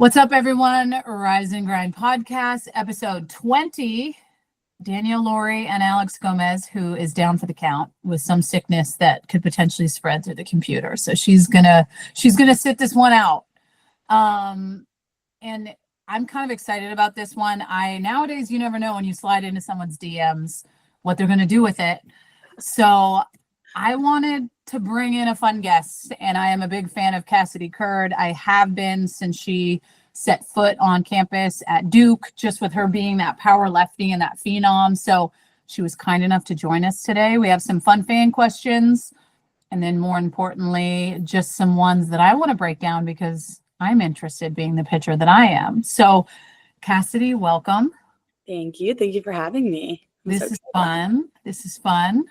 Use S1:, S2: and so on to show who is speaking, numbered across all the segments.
S1: What's up, everyone? Rise and Grind podcast, episode 20. Danielle, Lori, and Alex Gomez, who is down for the count with some sickness that could potentially spread through the computer. So she's gonna sit this one out. And I'm kind of excited about this one. Nowadays, you never know when you slide into someone's DMs what they're gonna do with it. So I wanted to bring in a fun guest, and I am a big fan of Cassidy. I have been since she set foot on campus at Duke, just with her being that power lefty and that phenom. So she was kind enough to join us today. We have some fun fan questions, and then more importantly, just some ones that I want to break down because I'm interested, being the pitcher that I am. So Cassidy, welcome.
S2: Thank you. Thank you for having me.
S1: This is fun.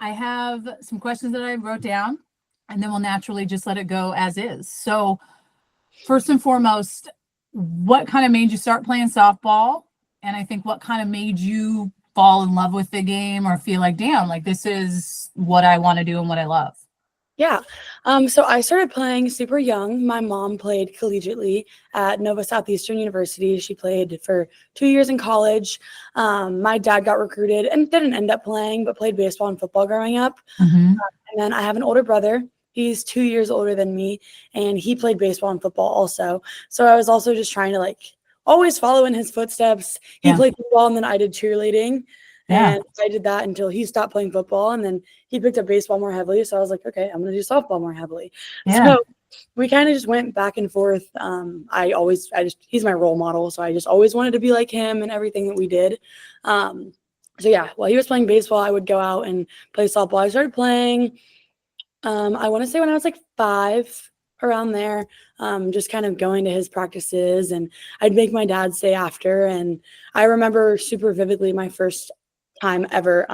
S1: I have some questions that I wrote down, and then we'll naturally just let it go as is. So first and foremost, what kind of made you start playing softball? And I think what kind of made you fall in love with the game or feel like, damn, like this is what I want to do and what I love?
S2: Yeah. So I started playing super young. My mom played collegiately at Nova Southeastern University. She played for 2 years in college. My dad got recruited and didn't end up playing, but played baseball and football growing up.
S1: Mm-hmm.
S2: And then I have an older brother. He's 2 years older than me, and he played baseball and football also. So I was also just trying to always follow in his footsteps. He played football, and then I did cheerleading. Yeah. And I did that until he stopped playing football, and then he picked up baseball more heavily. So I was like, okay, I'm going to do softball more heavily. Yeah. So we kind of just went back and forth. He's my role model. So I just always wanted to be like him and everything that we did. So yeah, while he was playing baseball, I would go out and play softball. I started playing, I want to say when I was 5, around there, just kind of going to his practices, and I'd make my dad stay after. And I remember super vividly my first time ever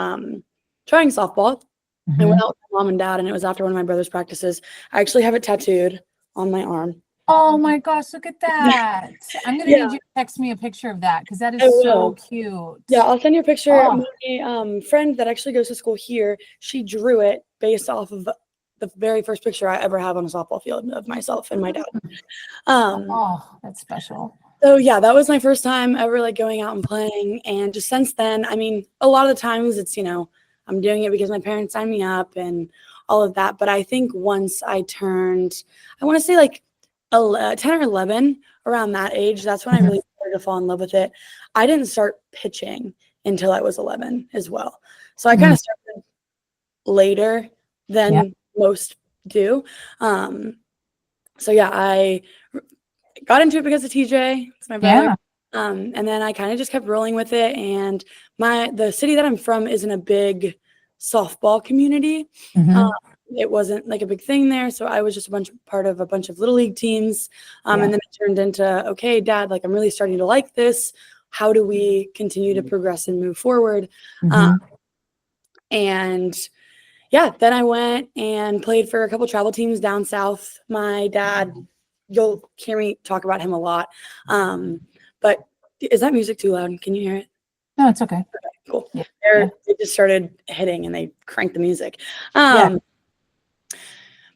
S2: trying softball.
S1: Mm-hmm.
S2: I went out with my mom and dad, and it was after one of my brother's practices. I actually have it tattooed on my arm.
S1: Oh my gosh, look at that. I'm gonna need you to text me a picture of that because that is so cute.
S2: Yeah, I'll send you a picture. My friend that actually goes to school here, she drew it based off of the very first picture I ever have on a softball field of myself and my dad.
S1: That's special.
S2: So yeah, that was my first time ever going out and playing. And just since then, I mean, a lot of the times it's, I'm doing it because my parents signed me up and all of that. But I think once I turned, I want to say 10 or 11, around that age, that's when I really started to fall in love with it. I didn't start pitching until I was 11 as well. So I kind of started later than most do. So yeah, I got into it because of TJ. It's my brother. Yeah. And then I kind of just kept rolling with it. And the city that I'm from isn't a big softball community. Mm-hmm. It wasn't a big thing there. So I was just part of a bunch of little league teams. And then it turned into, okay, Dad, I'm really starting to like this. How do we continue to progress and move forward? Mm-hmm. And yeah, then I went and played for a couple travel teams down south. My dad, you'll hear me talk about him a lot. But is that music too loud? Can you hear it?
S1: No, it's okay.
S2: Okay, cool. Yeah. They just started hitting and they cranked the music. But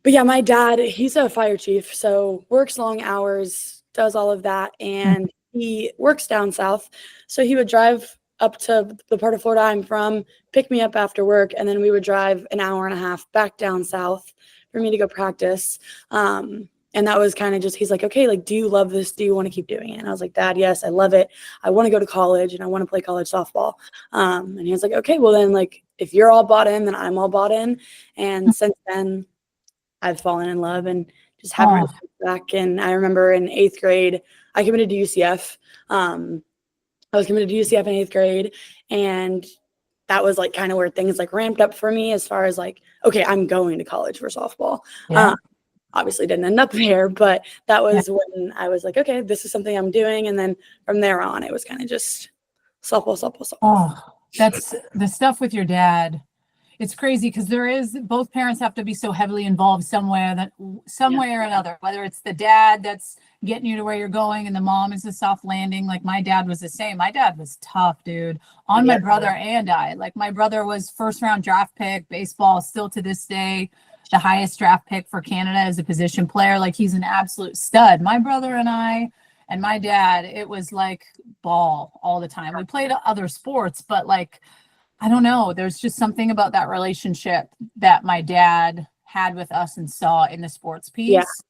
S2: yeah, my dad, he's a fire chief, so works long hours, does all of that, and he works down south. So he would drive up to the part of Florida I'm from, pick me up after work, and then we would drive an hour and a half back down south for me to go practice. And that was kind of just, he's like, okay, do you love this? Do you want to keep doing it? And I was like, Dad, yes, I love it. I want to go to college and I want to play college softball. And he was like, okay, well then if you're all bought in, then I'm all bought in. And since then I've fallen in love and just haven't really looked back. And I remember in 8th grade, I committed to UCF. I was committed to UCF in 8th grade, and that was kind of where things ramped up for me as far as okay, I'm going to college for softball. Yeah. Obviously didn't end up there, but that was when I was like, okay, this is something I'm doing. And then from there on, it was kind of just softball.
S1: Oh, that's the stuff with your dad. It's crazy because both parents have to be so heavily involved some way or another, whether it's the dad that's getting you to where you're going and the mom is the soft landing. My dad was the same. My dad was tough, dude, on my brother and I. My brother was first round draft pick, baseball, still to this day. the highest draft pick for Canada as a position player. Like, he's an absolute stud. My brother and I and my dad, it was like ball all the time. We played other sports, but like, I don't know, there's just something about that relationship that my dad had with us and saw in the sports piece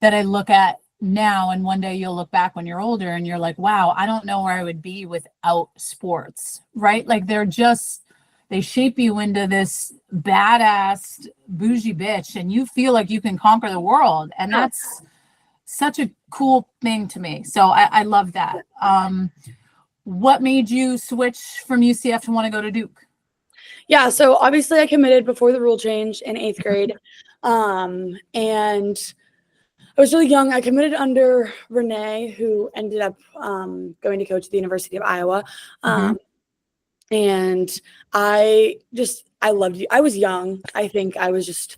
S1: that I look at now. And one day you'll look back when you're older and you're like, wow, I don't know where I would be without sports, right? Like, they shape you into this badass bougie bitch, and you feel like you can conquer the world. And that's such a cool thing to me. So I love that. What made you switch from UCF to want to go to Duke?
S2: Yeah, so obviously I committed before the rule change in 8th grade. And I was really young. I committed under Renee, who ended up going to coach at the University of Iowa. And I loved you. I was young. I think I was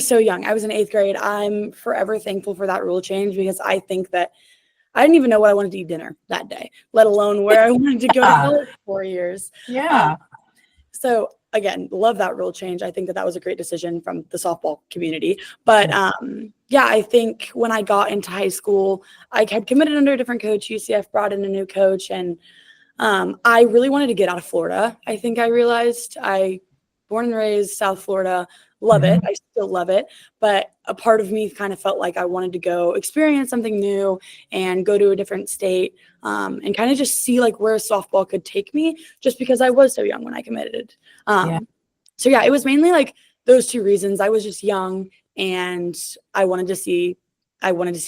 S2: so young. I was in 8th grade. I'm forever thankful for that rule change, because I think that I didn't even know what I wanted to eat dinner that day, let alone where I wanted to go to college for 4 years.
S1: Yeah.
S2: So again, love that rule change. I think that was a great decision from the softball community. But I think when I got into high school, I had committed under a different coach. UCF brought in a new coach, and I really wanted to get out of Florida. I think I realized born and raised South Florida, love it. I still love it. But a part of me kind of felt like I wanted to go experience something new and go to a different state, and kind of just see like where softball could take me, just because I was so young when I committed. So yeah, it was mainly like those two reasons. I was just young, and I wanted to see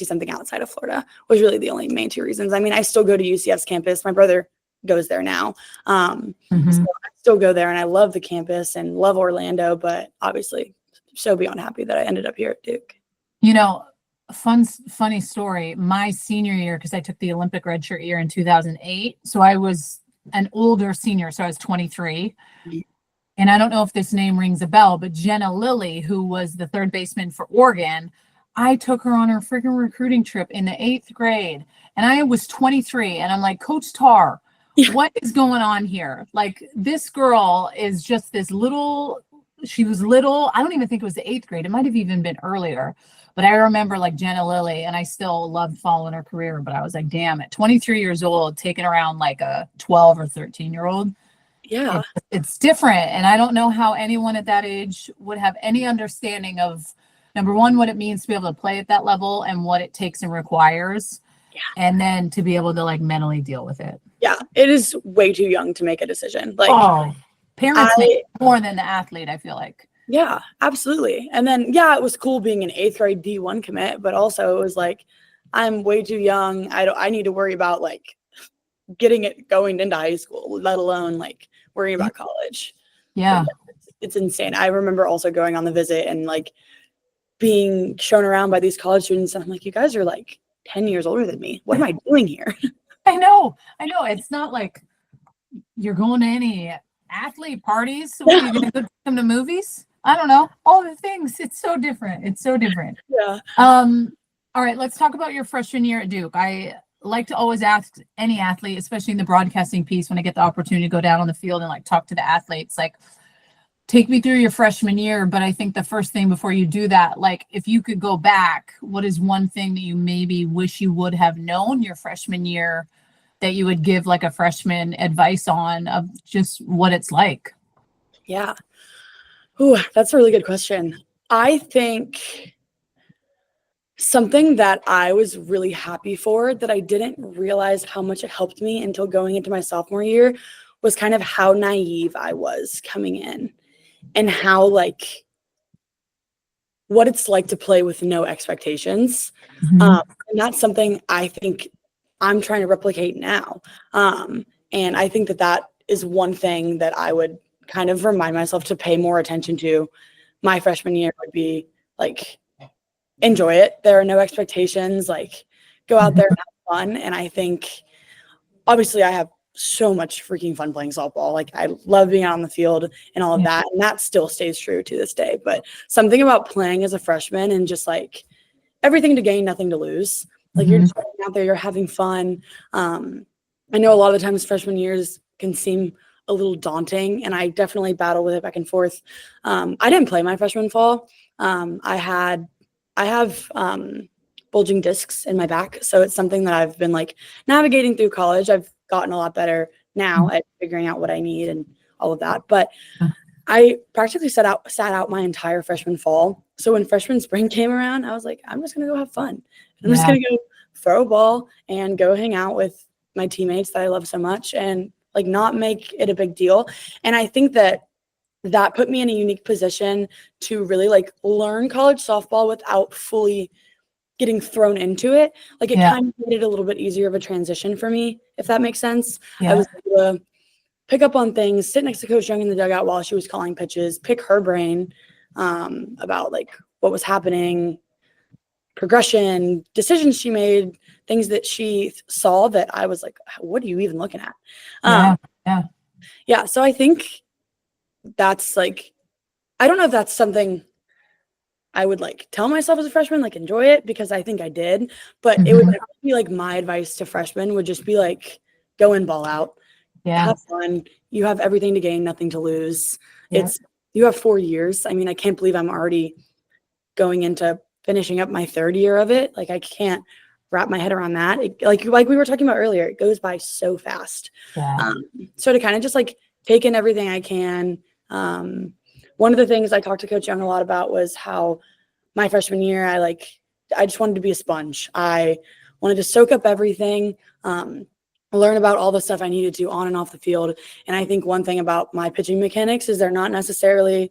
S2: something outside of Florida, was really the only main two reasons. I mean, I still go to UCF's campus. My brother goes there now. So I still go there, and I love the campus and love Orlando, but obviously so beyond happy that I ended up here at Duke.
S1: You know, funny story. My senior year, because I took the Olympic redshirt year in 2008. So I was an older senior. So I was 23. And I don't know if this name rings a bell, but Jenna Lilly, who was the third baseman for Oregon, I took her on her freaking recruiting trip in the 8th grade. And I was 23. And I'm like, Coach Tar, what is going on here? Like, this girl is just she was little. I don't even think it was the 8th grade. It might have even been earlier. But I remember like Jenna Lilly, and I still loved following her career. But I was like, damn, at 23 years old, taking around like a 12 or 13-year-old.
S2: Yeah.
S1: It's different. And I don't know how anyone at that age would have any understanding of, number one, what it means to be able to play at that level and what it takes and requires. Yeah. And then to be able to like mentally deal with it.
S2: Yeah. It is way too young to make a decision. Like,
S1: parents make more than the athlete, I feel like.
S2: Yeah, absolutely. And then, it was cool being an 8th grade D1 commit, but also it was like, I'm way too young. I need to worry about like getting it going into high school, let alone like worrying about college.
S1: Yeah.
S2: It's insane. I remember also going on the visit and like being shown around by these college students. And I'm like, you guys are like 10 years older than me. What am I doing here?
S1: I know. It's not like you're going to any athlete parties. So are you going to go them to movies? I don't know. All the things. It's so different.
S2: Yeah.
S1: All right. Let's talk about your freshman year at Duke. I like to always ask any athlete, especially in the broadcasting piece, when I get the opportunity to go down on the field and like talk to the athletes, like, take me through your freshman year. But I think the first thing before you do that, like, if you could go back, what is one thing that you maybe wish you would have known your freshman year that you would give like a freshman advice on, of just what it's like?
S2: Yeah. Ooh, that's a really good question. I think something that I was really happy for, that I didn't realize how much it helped me until going into my sophomore year, was kind of how naive I was coming in, and how like what it's like to play with no expectations. And that's something I think I'm trying to replicate now. And I think that is one thing that I would kind of remind myself to pay more attention to my freshman year, would be like, enjoy it. There are no expectations, like go out there and have fun. And I think obviously I have so much freaking fun playing softball. Like, I love being out on the field and all of that. And that still stays true to this day. But something about playing as a freshman and just like everything to gain, nothing to lose. Like, you're just out there, you're having fun. I know a lot of the times freshman years can seem a little daunting, and I definitely battle with it back and forth. I didn't play my freshman fall. I have bulging discs in my back. So it's something that I've been like navigating through college. I've gotten a lot better now at figuring out what I need and all of that. But I practically sat out my entire freshman fall. So when freshman spring came around, I was like, I'm just going to go have fun. I'm just going to go throw a ball and go hang out with my teammates that I love so much and like not make it a big deal. And I think that put me in a unique position to really like learn college softball without fully getting thrown into it. Like it kind of made it a little bit easier of a transition for me, if that makes sense. I was able to pick up on things, sit next to Coach Young in the dugout while she was calling pitches, pick her brain about like what was happening, progression, decisions she made, things that she saw that I was like, what are you even looking at? Yeah. So I think that's like, I don't know if that's something I would like tell myself as a freshman, like enjoy it, because I think I did, but it would be like my advice to freshmen would just be like, go and ball out. Have fun. You have everything to gain, nothing to lose. You have 4 years. I mean, I can't believe I'm already going into finishing up my third year of it. Like I can't wrap my head around that. Like we were talking about earlier, it goes by so fast. So to kind of just like take in everything I can. One of the things I talked to Coach Young a lot about was how my freshman year, I just wanted to be a sponge. I wanted to soak up everything, learn about all the stuff I needed to on and off the field. And I think one thing about my pitching mechanics is they're not necessarily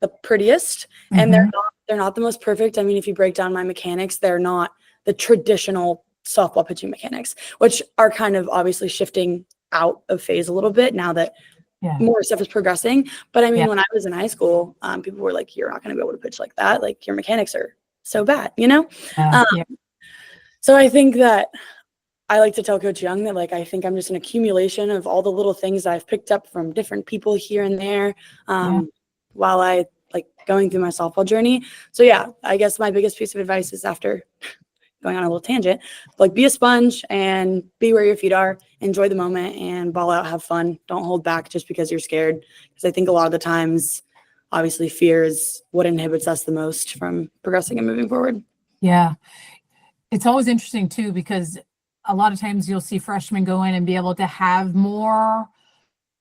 S2: the prettiest, and they're not the most perfect. I mean, if you break down my mechanics, they're not the traditional softball pitching mechanics, which are kind of obviously shifting out of phase a little bit now that more stuff is progressing. But I mean, when I was in high school, people were like, you're not going to be able to pitch like that. Like your mechanics are so bad, you know? So I think that I like to tell Coach Young that like, I think I'm just an accumulation of all the little things I've picked up from different people here and there while I like going through my softball journey. So yeah, I guess my biggest piece of advice is, after going on a little tangent, like be a sponge and be where your feet are, enjoy the moment and ball out, have fun. Don't hold back just because you're scared. Because I think a lot of the times, obviously fear is what inhibits us the most from progressing and moving forward.
S1: Yeah. It's always interesting too, because a lot of times you'll see freshmen go in and be able to have more.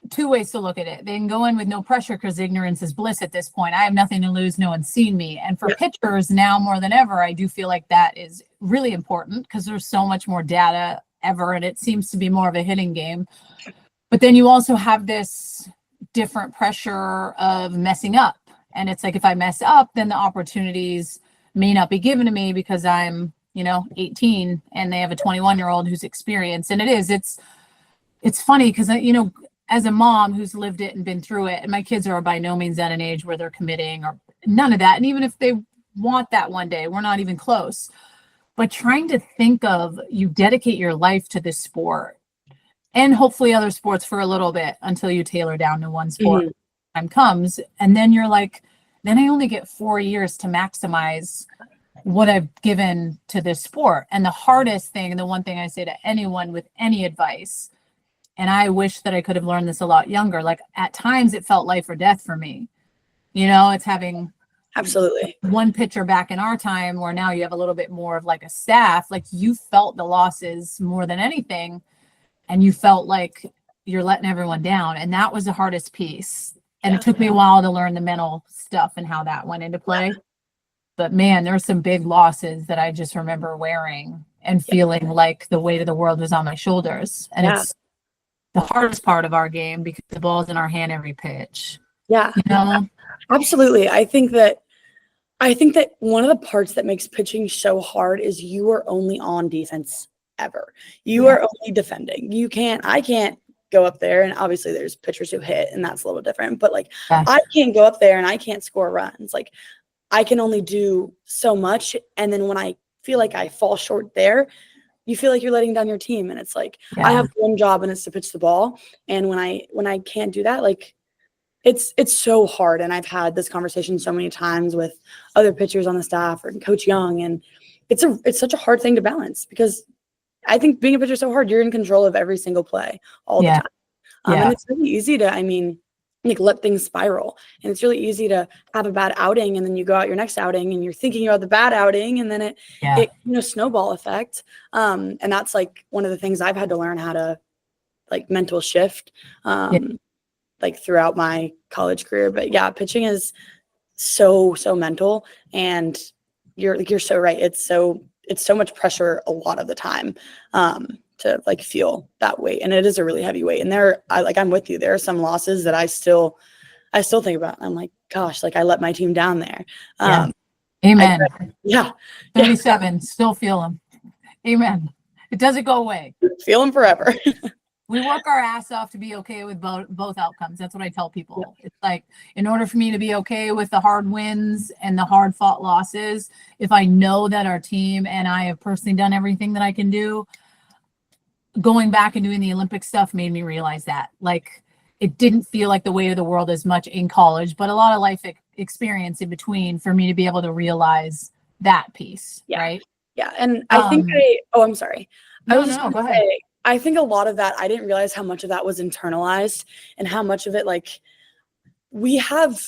S1: Two ways to look at it. They can go in with no pressure because ignorance is bliss at this point. I have nothing to lose. No one's seen me. And for pitchers now more than ever, I do feel like that is really important because there's so much more data ever, and it seems to be more of a hitting game. But then you also have this different pressure of messing up. And it's like, if I mess up, then the opportunities may not be given to me because I'm, 18 and they have a 21-year-old who's experienced. And it's funny because, as a mom who's lived it and been through it, and my kids are by no means at an age where they're committing or none of that. And even if they want that one day, we're not even close. But trying to think of, you dedicate your life to this sport and hopefully other sports for a little bit until you tailor down to one sport. Time comes. And then you're like, then I only get 4 years to maximize what I've given to this sport. And the hardest thing, and the one thing I say to anyone with any advice, and I wish that I could have learned this a lot younger. Like at times it felt life or death for me. It's having
S2: absolutely
S1: one pitcher back in our time where now you have a little bit more of like a staff. Like you felt the losses more than anything. And you felt like you're letting everyone down. And that was the hardest piece. And it took me a while to learn the mental stuff and how that went into play. But man, there were some big losses that I just remember wearing and feeling like the weight of the world was on my shoulders. And it's the hardest part of our game because the ball's in our hand every pitch.
S2: Absolutely. I think that one of the parts that makes pitching so hard is you are only on defense ever. You are only defending. I can't go up there, and obviously there's pitchers who hit and that's a little different, but like I can't go up there and I can't score runs. Like I can only do so much. And then when I feel like I fall short there, you feel like you're letting down your team. And it's like, I have one job and it's to pitch the ball. And when I can't do that, like it's so hard. And I've had this conversation so many times with other pitchers on the staff or Coach Young. And it's such a hard thing to balance because I think being a pitcher is so hard. You're in control of every single play all the time. And it's really easy to, like let things spiral. And it's really easy to have a bad outing, and then you go out your next outing and you're thinking about the bad outing, and then it snowball effect. And that's like one of the things I've had to learn how to like mental shift like throughout my college career. But yeah, pitching is so mental, and you're so right. It's so much pressure a lot of the time to like feel that weight, and it is a really heavy weight. And I'm with you. There are some losses that I still think about. I'm like, gosh, like I let my team down there.
S1: Amen.
S2: 37,
S1: still feel them. Amen. It doesn't go away.
S2: Feel them forever.
S1: We work our ass off to be okay with both outcomes. That's what I tell people. It's like, in order for me to be okay with the hard wins and the hard fought losses, if I know that our team and I have personally done everything that I can do, going back and doing the Olympic stuff made me realize that. Like, it didn't feel like the weight of the world as much in college, but a lot of life experience in between for me to be able to realize that piece. Right.
S2: Yeah. And I think I'm sorry.
S1: No, go ahead.
S2: I think a lot of that, I didn't realize how much of that was internalized, and how much of it, like, we have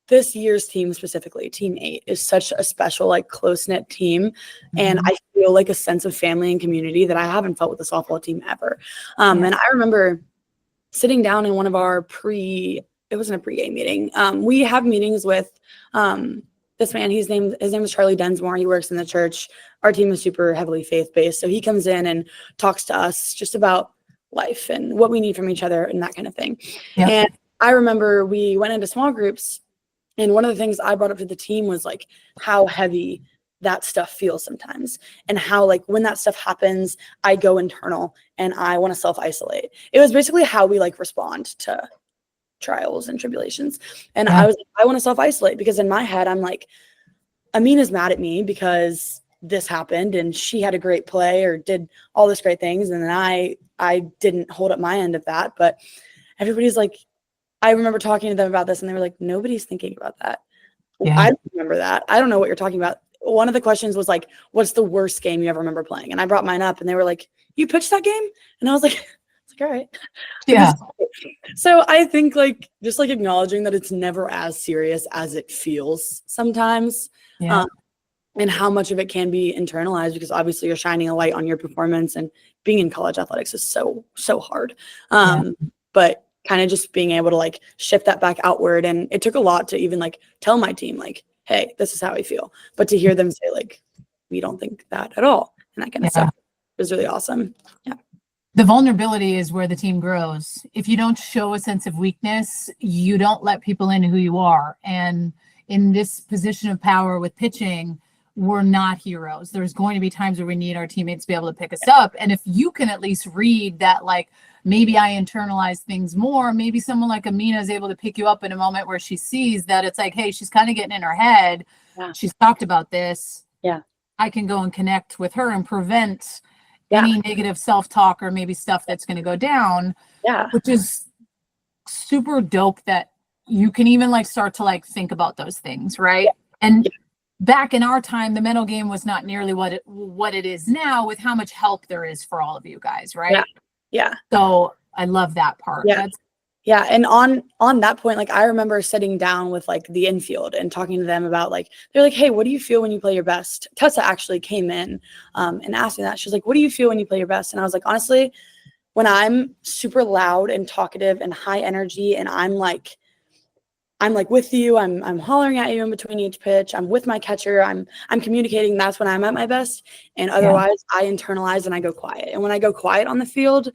S2: this year's team specifically, Team 8 is such a special, like, close-knit team. And I feel like a sense of family and community that I haven't felt with the softball team ever. And I remember sitting down in one of our it wasn't a pre-game meeting. We have meetings with this man. His name is Charlie Densmore. He works in the church. Our team is super heavily faith-based. So he comes in and talks to us just about life and what we need from each other and that kind of thing. Yep. And I remember we went into small groups, and one of the things I brought up to the team was like how heavy that stuff feels sometimes, and how, like, when that stuff happens, I go internal and I want to self-isolate. It was basically how we like respond to trials and tribulations. And I was like, I want to self-isolate, because in my head, I'm like, Amina's mad at me because this happened and she had a great play or did all this great things, and then I didn't hold up my end of that. But everybody's like, I remember talking to them about this, and they were like, nobody's thinking about that. I don't remember that. I don't know what you're talking about. One of the questions was like, what's the worst game you ever remember playing? And I brought mine up, and they were like, you pitched that game? And I was like, all right.
S1: Yeah.
S2: So I think, like, just like acknowledging that it's never as serious as it feels sometimes. And how much of it can be internalized, because obviously you're shining a light on your performance, and being in college athletics is so hard. But kind of just being able to like shift that back outward. And it took a lot to even like tell my team, like, hey, this is how I feel. But to hear them say, like, we don't think that at all, and that kind of stuff was really awesome. Yeah.
S1: The vulnerability is where the team grows. If you don't show a sense of weakness, you don't let people in who you are. And in this position of power with pitching, we're not heroes. There's going to be times where we need our teammates to be able to pick us up. And if you can at least read that, like, maybe I internalize things more, maybe someone like Amina is able to pick you up in a moment where she sees that it's like, hey, she's kind of getting in her head. She's talked about this. I can go and connect with her and prevent any negative self-talk or maybe stuff that's going to go down, which is super dope that you can even like start to like think about those things. Right. And back in our time, the mental game was not nearly what it is now, with how much help there is for all of you guys. Right. So I love that part.
S2: And on that point, like, I remember sitting down with like the infield and talking to them about, like, they're like, hey, what do you feel when you play your best? Tessa actually came in and asked me that. She's like, what do you feel when you play your best? And I was like, honestly, when I'm super loud and talkative and high energy, and I'm like with you, I'm hollering at you in between each pitch, I'm with my catcher, I'm communicating, that's when I'm at my best. And otherwise I internalize and I go quiet. And when I go quiet on the field,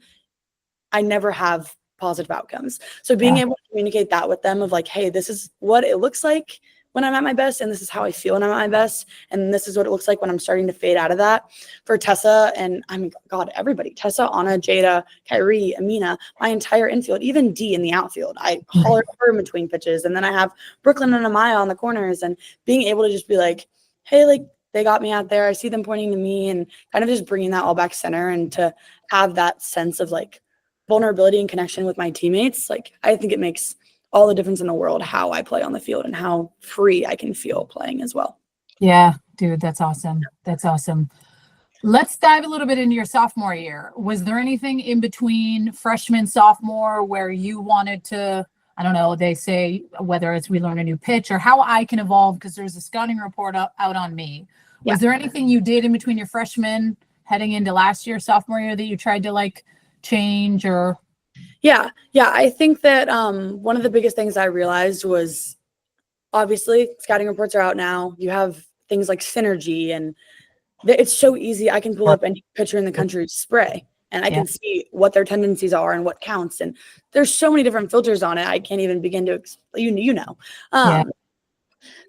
S2: I never have positive outcomes. So being able to communicate that with them of like, hey, this is what it looks like when I'm at my best, and this is how I feel when I'm at my best, and this is what it looks like when I'm starting to fade out of that. For Tessa, and I mean, God, everybody, Tessa, Anna, Jada, Kyrie, Amina, my entire infield, even D in the outfield, I holler at her in between pitches, and then I have Brooklyn and Amaya on the corners, and being able to just be like, hey, like, they got me out there, I see them pointing to me, and kind of just bringing that all back center, and to have that sense of like vulnerability and connection with my teammates, like, I think it makes all the difference in the world how I play on the field and how free I can feel playing as well.
S1: Yeah, dude, that's awesome. That's awesome. Let's dive a little bit into your sophomore year. Was there anything in between freshman, sophomore where you wanted to, I don't know, they say whether it's we learn a new pitch or how I can evolve because there's a scouting report out on me. Was there anything you did in between your freshman heading into last year, sophomore year, that you tried to like change or?
S2: Yeah. I think that one of the biggest things I realized was obviously scouting reports are out now. You have things like synergy, and it's so easy. I can pull up any pitcher in the country spray, and I can see what their tendencies are and what counts. And there's so many different filters on it. I can't even begin to explain, you know.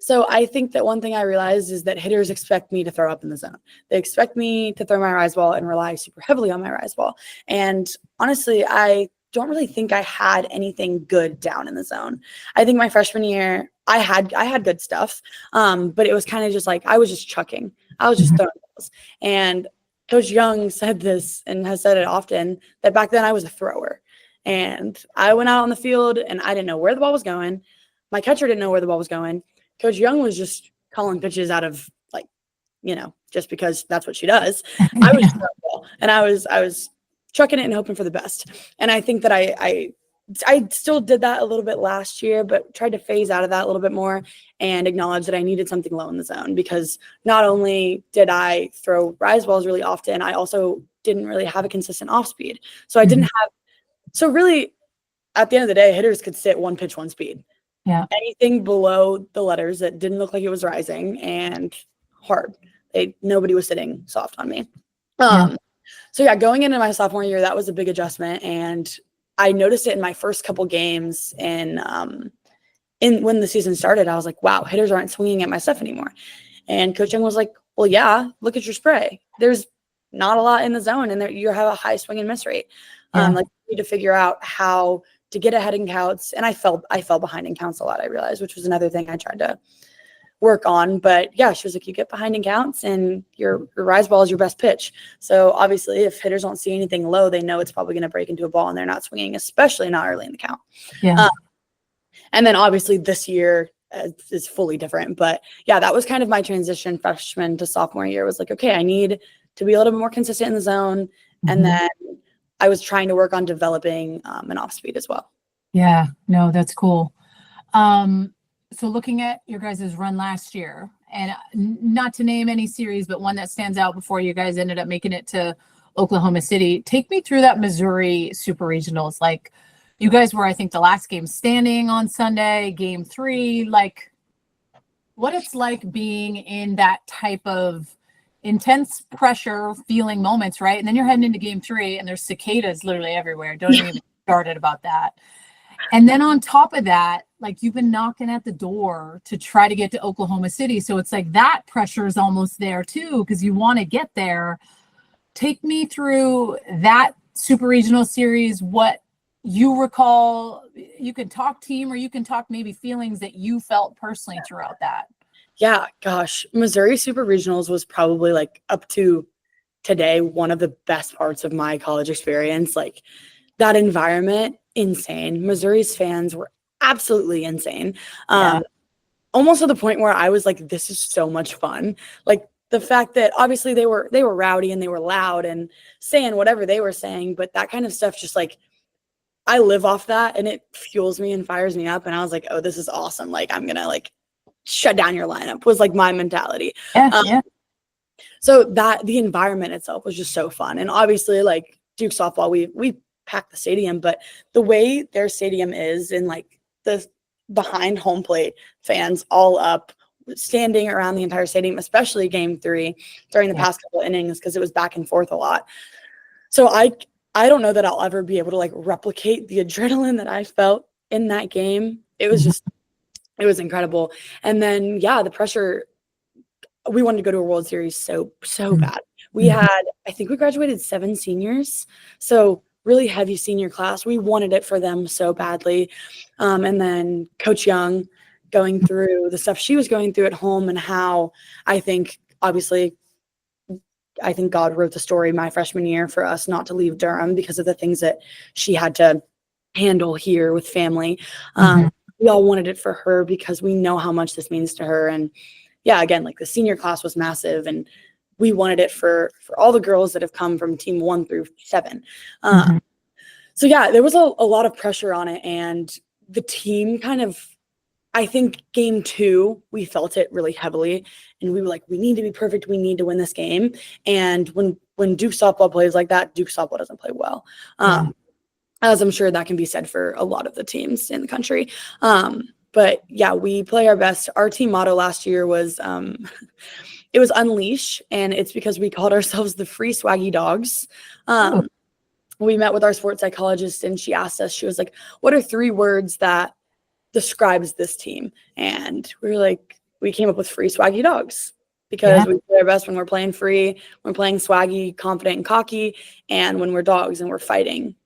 S2: So I think that one thing I realized is that hitters expect me to throw up in the zone. They expect me to throw my rise ball and rely super heavily on my rise ball. And honestly, I don't really think I had anything good down in the zone. I think my freshman year, I had good stuff, but it was kind of just like I was just chucking. I was just throwing balls. And Coach Young said this and has said it often, that back then I was a thrower. And I went out on the field and I didn't know where the ball was going. My catcher didn't know where the ball was going. Coach Young was just calling pitches out of like, you know, just because that's what she does. I was throwing the ball, and I was chucking it and hoping for the best. And I think that I still did that a little bit last year, but tried to phase out of that a little bit more and acknowledge that I needed something low in the zone, because not only did I throw rise balls really often, I also didn't really have a consistent off speed. So I didn't have, so really at the end of the day, hitters could sit one pitch, one speed.
S1: Yeah.
S2: Anything below the letters that didn't look like it was rising and hard. Nobody was sitting soft on me. So yeah, going into my sophomore year, that was a big adjustment. And I noticed it in my first couple games in when the season started. I was like, wow, hitters aren't swinging at my stuff anymore. And Coach Young was like, well, yeah, look at your spray. There's not a lot in the zone, and you have a high swing and miss rate. Like, you need to figure out how to get ahead in counts. And I fell behind in counts a lot, I realized, which was another thing I tried to work on. But yeah, she was like, you get behind in counts and your rise ball is your best pitch. So obviously if hitters don't see anything low, they know it's probably going to break into a ball and they're not swinging, especially not early in the count. And then obviously this year is fully different. But yeah, that was kind of my transition freshman to sophomore year, was like, okay, I need to be a little bit more consistent in the zone. And then I was trying to work on developing an off speed as well.
S1: Yeah, no, that's cool. So looking at your guys' run last year, and not to name any series, but one that stands out before you guys ended up making it to Oklahoma City, take me through that Missouri Super Regionals. Like, you guys were, I think, the last game standing on Sunday, game 3, like what it's like being in that type of intense pressure feeling moments, right? And then you're heading into game 3 and there's cicadas literally everywhere. Don't even get started about that. And then on top of that, like, you've been knocking at the door to try to get to Oklahoma City. So it's like that pressure is almost there too, because you want to get there. Take me through that Super Regional series, what you recall. You can talk team, or you can talk maybe feelings that you felt personally throughout that.
S2: Yeah, gosh, Missouri Super Regionals was probably, like, up to today, one of the best parts of my college experience. Like, that environment, insane. Missouri's fans were absolutely insane. Almost to the point where I was like, this is so much fun. Like, the fact that obviously they were rowdy and they were loud and saying whatever they were saying, but that kind of stuff, just like, I live off that and it fuels me and fires me up. And I was like, oh, this is awesome. Like, I'm gonna like shut down your lineup, was like my mentality. So that the environment itself was just so fun. And obviously, like, Duke softball, we packed the stadium, but the way their stadium is, and like the behind home plate fans all up standing around the entire stadium, especially game 3 during the past couple of innings, because it was back and forth a lot. So I don't know that I'll ever be able to like replicate the adrenaline that I felt in that game. It was just, it was incredible. And then, yeah, the pressure, we wanted to go to a World Series so bad. We had, I think we graduated 7 seniors. So really heavy senior class. We wanted it for them so badly. And then Coach Young going through the stuff she was going through at home, and how I think, obviously, I think God wrote the story my freshman year for us not to leave Durham because of the things that she had to handle here with family. We all wanted it for her because we know how much this means to her. And yeah, again, like, the senior class was massive, and we wanted it for all the girls that have come from team 1 through 7. So yeah, there was a lot of pressure on it. And the team kind of, I think game 2, we felt it really heavily, and we were like, we need to be perfect. We need to win this game. And when Duke softball plays like that, Duke softball doesn't play well. As I'm sure that can be said for a lot of the teams in the country. But yeah, we play our best. Our team motto last year was, it was unleash, and it's because we called ourselves the Free Swaggy Dogs. We met with our sports psychologist, and she asked us, she was like, what are 3 words that describes this team? And we were like, we came up with Free Swaggy Dogs, because we play our best when we're playing free, we're playing swaggy, confident, and cocky, and when we're dogs and we're fighting.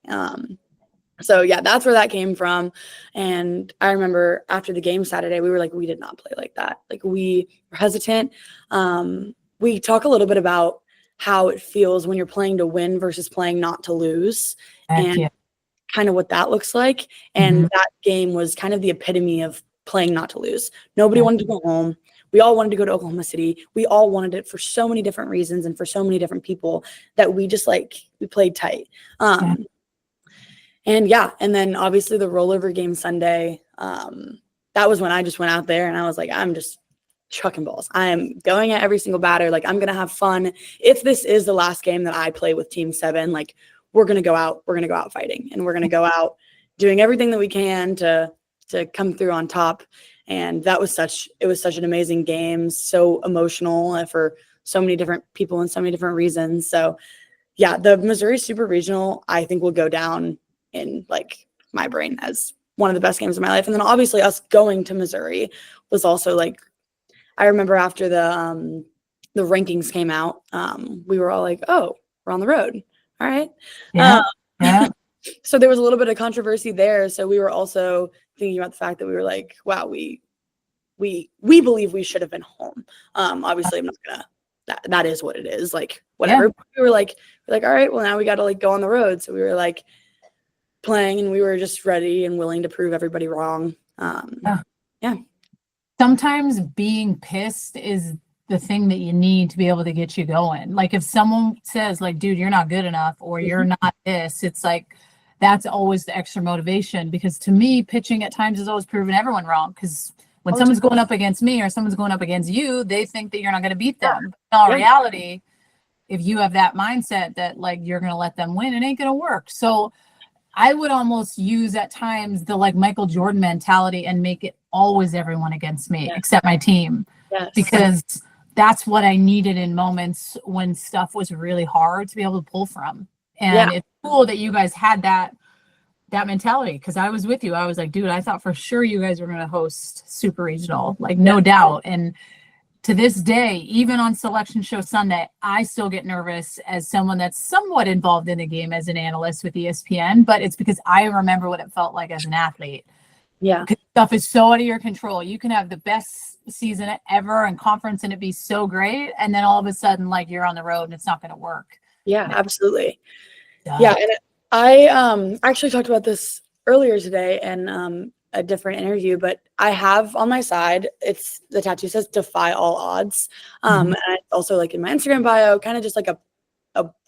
S2: So yeah, that's where that came from. And I remember after the game Saturday, we were like, we did not play like that. Like, we were hesitant. We talk a little bit about how it feels when you're playing to win versus playing not to lose, and kind of what that looks like. And that game was kind of the epitome of playing not to lose. Nobody wanted to go home. We all wanted to go to Oklahoma City. We all wanted it for so many different reasons and for so many different people that we just we played tight. And then obviously the rollover game Sunday, that was when I just went out there and I was like, I'm just chucking balls. I am going at every single batter. Like, I'm going to have fun. If this is the last game that I play with Team 7, like, we're going to go out fighting, and we're going to go out doing everything that we can to come through on top. And it was such an amazing game, so emotional for so many different people and so many different reasons. So yeah, the Missouri Super Regional, I think, will go down in like my brain as one of the best games of my life. And then obviously us going to Missouri was also like, I remember after the rankings came out, we were all like, oh, we're on the road. All right. So there was a little bit of controversy there. So we were also thinking about the fact that we were like, wow, we believe we should have been home. Obviously I'm not gonna, that is what it is, like, whatever. We were like, all right, well, now we got to like go on the road. So we were like playing, and we were just ready and willing to prove everybody wrong.
S1: Sometimes being pissed is the thing that you need to be able to get you going. Like, if someone says like, dude, you're not good enough, or you're not this, it's like, that's always the extra motivation. Because to me, pitching at times is always proving everyone wrong. Because when someone's going up against me or someone's going up against you, they think that you're not going to beat them. But in reality, if you have that mindset that like you're going to let them win, it ain't going to work. So I would almost use at times the like Michael Jordan mentality and make it always everyone against me except my team. Because that's what I needed in moments when stuff was really hard to be able to pull from. And it's cool that you guys had that mentality, because I was with you. I was like, dude, I thought for sure you guys were going to host Super Regional, like no doubt. And to this day, even on Selection Show Sunday, I still get nervous as someone that's somewhat involved in the game as an analyst with ESPN, but it's because I remember what it felt like as an athlete. Because stuff is so out of your control. You can have the best season ever in conference and it be so great, and then all of a sudden, like, you're on the road and it's not going to work.
S2: Absolutely. And I actually talked about this earlier today in a different interview, but I have on my side, it's the tattoo says defy all odds. And it's also like in my Instagram bio, kind of just like a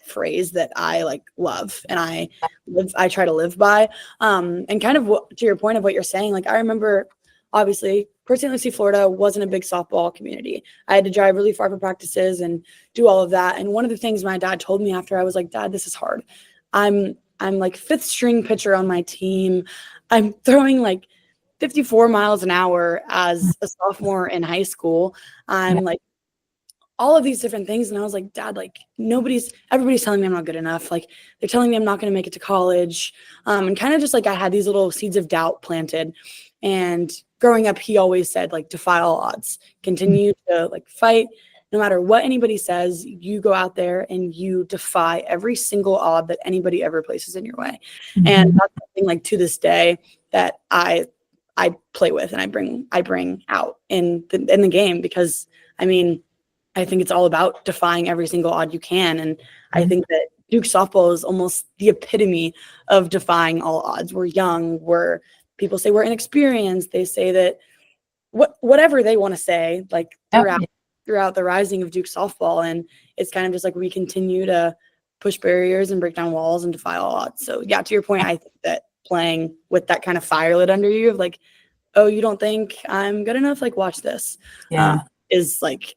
S2: phrase that I like love and I try to live by. And kind of to your point of what you're saying, like, I remember obviously Port St. Lucie, Florida wasn't a big softball community. I had to drive really far for practices and do all of that. And one of the things my dad told me after, I was like, Dad, this is hard. I'm like 5th string pitcher on my team. I'm throwing like 54 miles an hour as a sophomore in high school. I'm like all of these different things. And I was like, Dad, like everybody's telling me I'm not good enough. Like, they're telling me I'm not going to make it to college. And kind of just like I had these little seeds of doubt planted. And growing up, he always said, like, defy all odds, continue to like fight. No matter what anybody says, you go out there and you defy every single odd that anybody ever places in your way. And that's something, like, to this day that I play with and I bring out in the game, because I mean, I think it's all about defying every single odd you can. And I think that Duke softball is almost the epitome of defying all odds. We're young, people say we're inexperienced. They say that whatever they want to say, like throughout the rising of Duke softball. And it's kind of just like we continue to push barriers and break down walls and defy all odds. So yeah, to your point, I think that playing with that kind of fire lit under you of like, oh, you don't think I'm good enough? Like, watch this.
S1: Yeah.
S2: Is like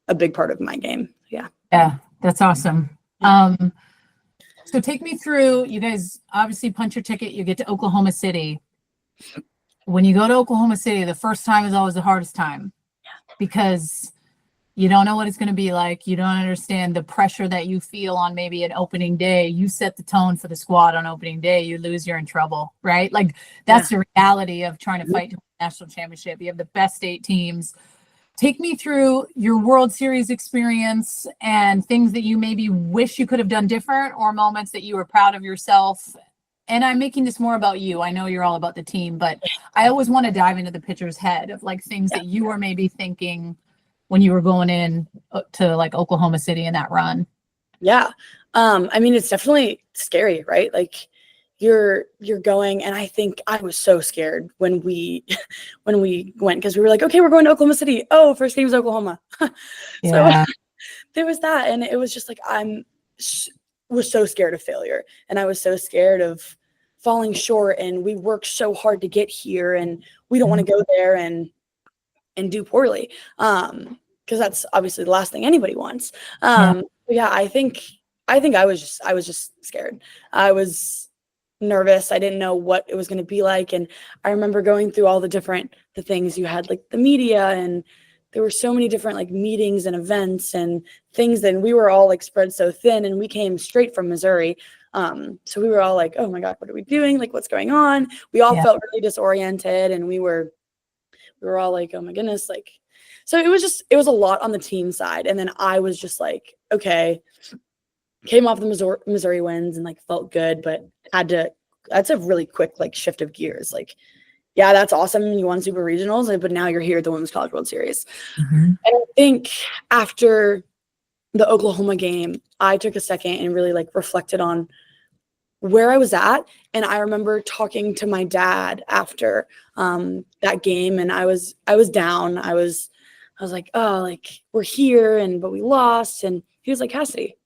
S2: a big part of my game. Yeah.
S1: Yeah, that's awesome. So take me through, you guys obviously punch your ticket, you get to Oklahoma City. When you go to Oklahoma City, the first time is always the hardest time because you don't know what it's going to be like. You don't understand the pressure that you feel on maybe an opening day. You set the tone for the squad on opening day, you lose, you're in trouble, right? Like that's the reality of trying to fight to win a national championship. You have the best 8 teams. Take me through your World Series experience and things that you maybe wish you could have done different or moments that you were proud of yourself. And I'm making this more about you. I know you're all about the team, but I always want to dive into the pitcher's head of like things that you were maybe thinking when you were going in to like Oklahoma City in that run.
S2: Yeah. I mean, it's definitely scary, right? Like you're going, and I think I was so scared when we went, because we were like, okay, we're going to Oklahoma City. Oh, first game is Oklahoma. So there was that, and it was just like was so scared of failure, and I was so scared of falling short, and we worked so hard to get here, and we don't want to go there and do poorly, because that's obviously the last thing anybody wants. Yeah, I think I was just scared. I was nervous. I didn't know what it was going to be like. And I remember going through all the things you had, like the media, and there were so many different like meetings and events and things. And we were all like spread so thin, and we came straight from Missouri. So we were all like, oh my God, what are we doing? Like, what's going on? We all felt really disoriented, and we were all like, oh my goodness. Like, so it was a lot on the team side. And then I was just like, okay, came off the Missouri wins and like felt good, but that's a really quick like shift of gears. Like, yeah, that's awesome. You won super regionals, but now you're here at the Women's College World Series. And I think after the Oklahoma game, I took a second and really like reflected on where I was at. And I remember talking to my dad after that game, and I was down. I was like, oh, like we're here, but we lost. And he was like, Cassidy,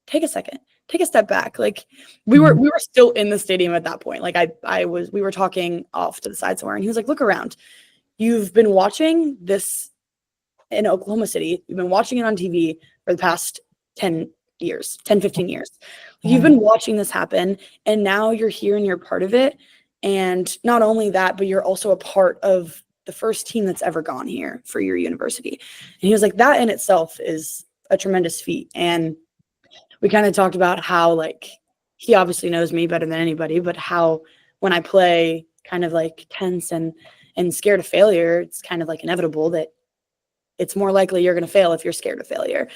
S2: take a second, take a step back. Like we were still in the stadium at that point. Like we were talking off to the side somewhere, and he was like, look around. You've been watching this in Oklahoma City. You've been watching it on TV for the past 15 years. You've been watching this happen, and now you're here and you're part of it. And not only that, but you're also a part of the first team that's ever gone here for your university. And he was like, that in itself is a tremendous feat. And we kind of talked about how like he obviously knows me better than anybody, but how when I play kind of like tense and scared of failure, it's kind of like inevitable that it's more likely you're going to fail if you're scared of failure.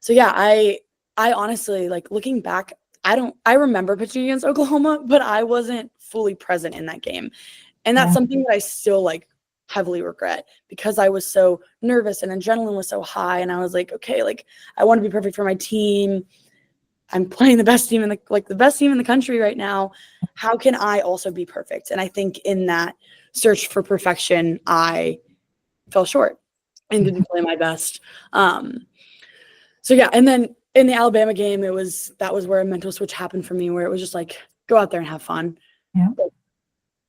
S2: So yeah, I honestly, like looking back, I remember pitching against Oklahoma, but I wasn't fully present in that game. And that's something that I still like heavily regret, because I was so nervous and adrenaline was so high. And I was like, okay, like I want to be perfect for my team. I'm playing the best team in the country right now. How can I also be perfect? And I think in that search for perfection, I fell short and didn't play my best. So yeah, and then in the Alabama game, that was where a mental switch happened for me, where it was just like, go out there and have fun.
S1: Yeah.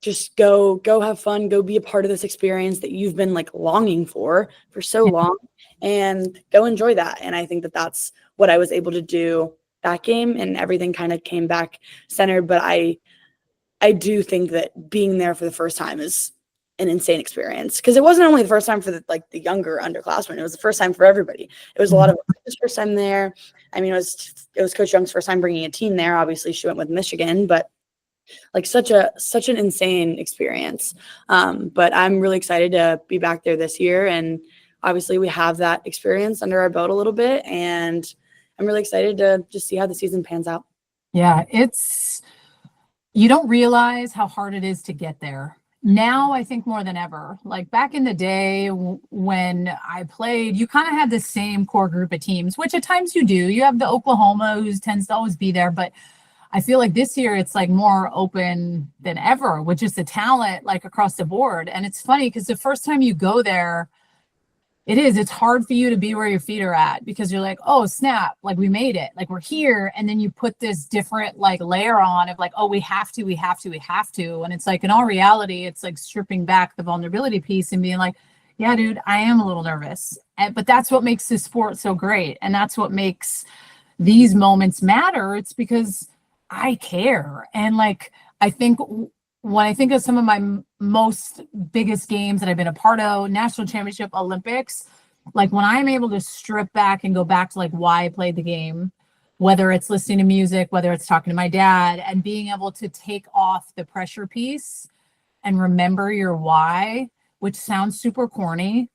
S2: Just go have fun, go be a part of this experience that you've been like longing for so long, and go enjoy that. And I think that that's what I was able to do that game, and everything kind of came back centered. But I do think that being there for the first time is an insane experience, because it wasn't only the first time for the younger underclassmen, it was the first time for everybody. It was a lot of his first time there. I mean, it was Coach Young's first time bringing a team there. Obviously she went with Michigan, but like such an insane experience. But I'm really excited to be back there this year, and obviously we have that experience under our belt a little bit, and I'm really excited to just see how the season pans out.
S1: Yeah, you don't realize how hard it is to get there. Now, I think more than ever, like back in the day when I played, you kind of had the same core group of teams, which at times you do. You have the Oklahoma, who tends to always be there, but I feel like this year it's like more open than ever with just the talent like across the board. And it's funny because the first time you go there, It is. It's hard for you to be where your feet are at because you're like, oh, snap, like we made it, like we're here. And then you put this different like layer on of like, oh, we have to. And it's like, in all reality, it's like stripping back the vulnerability piece and being like, yeah, dude, I am a little nervous. But that's what makes this sport so great. And that's what makes these moments matter. It's because I care. And like, I think when I think of some of my most biggest games that I've been a part of, national championship, Olympics, like when I'm able to strip back and go back to like why I played the game, whether it's listening to music, whether it's talking to my dad, and being able to take off the pressure piece and remember your why, which sounds super corny,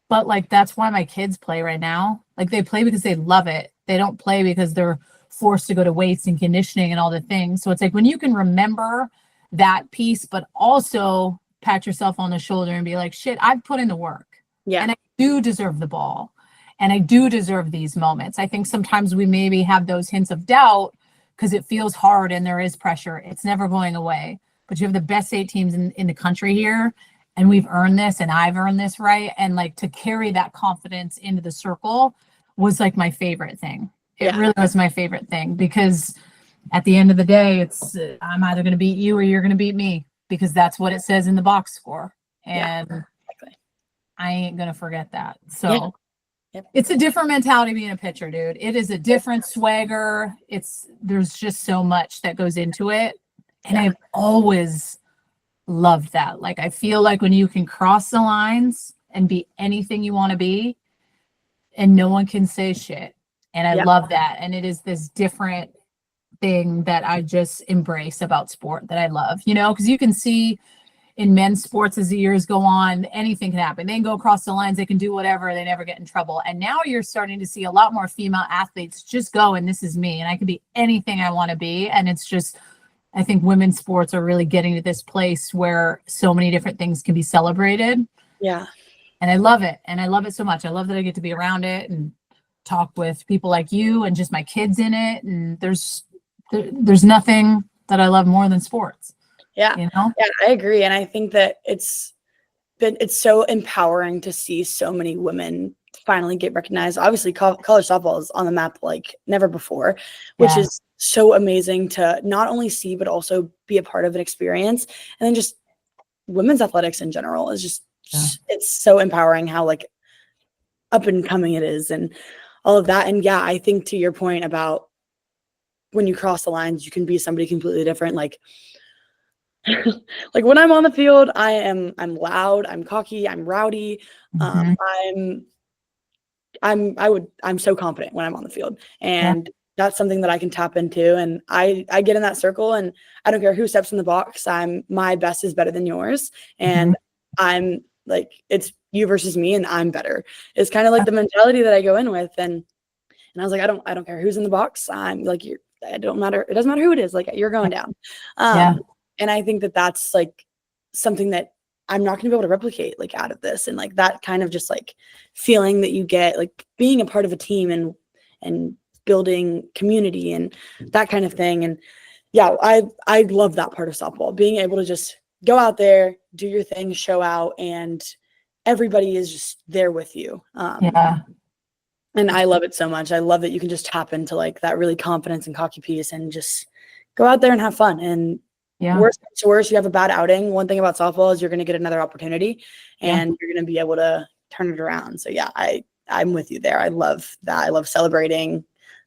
S1: but like that's why my kids play right now. Like they play because they love it. They don't play because they're forced to go to weights and conditioning and all the things. So it's like when you can remember that piece, but also pat yourself on the shoulder and be like, shit, I've put in the work.
S2: Yeah.
S1: And I do deserve the ball. And I do deserve these moments. I think sometimes we maybe have those hints of doubt because it feels hard and there is pressure. It's never going away. But you have the best 8 teams in the country here. And we've earned this and I've earned this, right? And like to carry that confidence into the circle was like my favorite thing. It really was my favorite thing because at the end of the day, it's I'm either going to beat you or you're going to beat me because that's what it says in the box score. And
S2: exactly.
S1: I ain't going to forget that. So it's a different mentality being a pitcher, dude. It is a different swagger. There's just so much that goes into it. And I've always loved that. Like, I feel like when you can cross the lines and be anything you want to be and no one can say shit. And I love that. And it is this different thing that I just embrace about sport that I love, you know, because you can see in men's sports as the years go on, anything can happen. They can go across the lines, they can do whatever, they never get in trouble. And now you're starting to see a lot more female athletes just go, and this is me, and I can be anything I want to be. And it's just, I think women's sports are really getting to this place where so many different things can be celebrated.
S2: Yeah.
S1: And I love it. And I love it so much. I love that I get to be around it and talk with people like you and just my kids in it. And there's nothing that I love more than sports.
S2: Yeah.
S1: You know?
S2: Yeah, I agree. And I think that it's so empowering to see so many women finally get recognized. Obviously, college softball is on the map like never before, which is so amazing to not only see, but also be a part of an experience. And then just women's athletics in general is just, it's so empowering how like up and coming it is and all of that. And yeah, I think to your point about when you cross the lines, you can be somebody completely different. Like, like when I'm on the field, I'm loud, I'm cocky, I'm rowdy. I'm so confident when I'm on the field, and that's something that I can tap into. And I get in that circle, and I don't care who steps in the box. My best is better than yours. And I'm like, it's you versus me, and I'm better. It's kind of like the mentality that I go in with. And I was like, I don't care who's in the box. I'm like, it doesn't matter who it is. Like, you're going down. And I think that that's like something that I'm not going to be able to replicate like out of this. And like that kind of just like feeling that you get like being a part of a team and building community and that kind of thing. And yeah, I love that part of softball, being able to just go out there, do your thing, show out, and everybody is just there with you. And I love it so much. I love that you can just tap into like that really confidence and cocky piece and just go out there and have fun. And worst comes to worst, you have a bad outing. One thing about softball is you're going to get another opportunity and you're going to be able to turn it around. So yeah, I'm with you there. I love that. I love celebrating.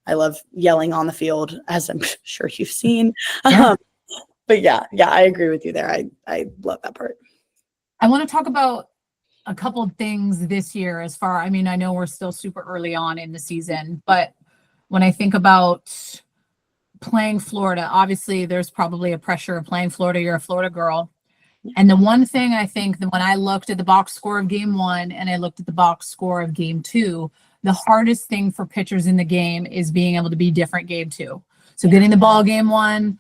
S2: I love yelling on the field, as I'm sure you've seen. But yeah, I agree with you there. I love that part.
S1: I want to talk about a couple of things this year I know we're still super early on in the season, but when I think about playing Florida, obviously there's probably a pressure of playing Florida. You're a Florida girl. And the one thing I think that when I looked at the box score of game 1 and I looked at the box score of game 2, the hardest thing for pitchers in the game is being able to be different game 2. So getting the ball game 1,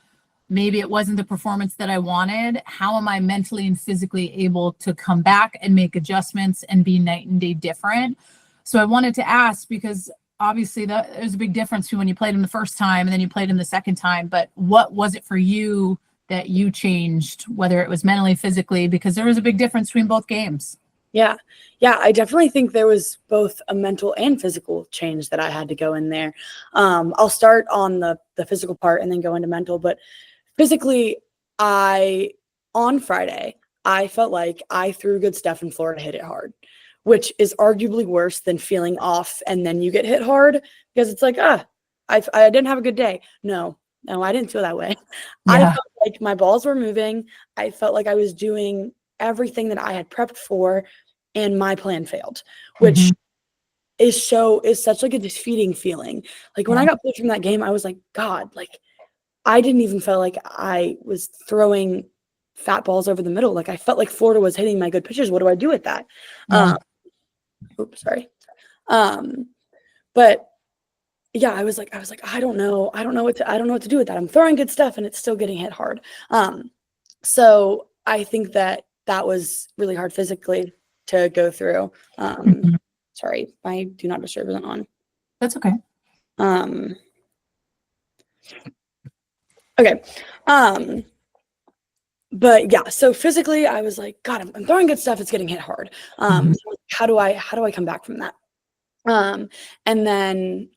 S1: maybe it wasn't the performance that I wanted. How am I mentally and physically able to come back and make adjustments and be night and day different? So I wanted to ask, because obviously there's a big difference between when you played him the first time and then you played him the second time, but what was it for you that you changed, whether it was mentally, physically, because there was a big difference between both games?
S2: Yeah. Yeah. I definitely think there was both a mental and physical change that I had to go in there. I'll start on the physical part and then go into mental. But physically, on Friday, I felt like I threw good stuff and Florida hit it hard, which is arguably worse than feeling off and then you get hit hard because it's like, I didn't have a good day. No, I didn't feel that way. I
S1: Yeah.
S2: felt like my balls were moving. I felt like I was doing everything that I had prepped for, and my plan failed, which is such like a defeating feeling. Like when I got pulled from that game, I was like, God, like I didn't even feel like I was throwing fat balls over the middle. Like I felt like Florida was hitting my good pitches. What do I do with that?
S1: Yeah.
S2: Oops, sorry. But yeah, I was like, I don't know what to do with that. I'm throwing good stuff and it's still getting hit hard. So I think that was really hard physically to go through. Sorry, my do not disturb isn't on.
S1: That's okay.
S2: Okay. But yeah, so physically I was like, God, I'm throwing good stuff. It's getting hit hard. So how do I come back from that? And then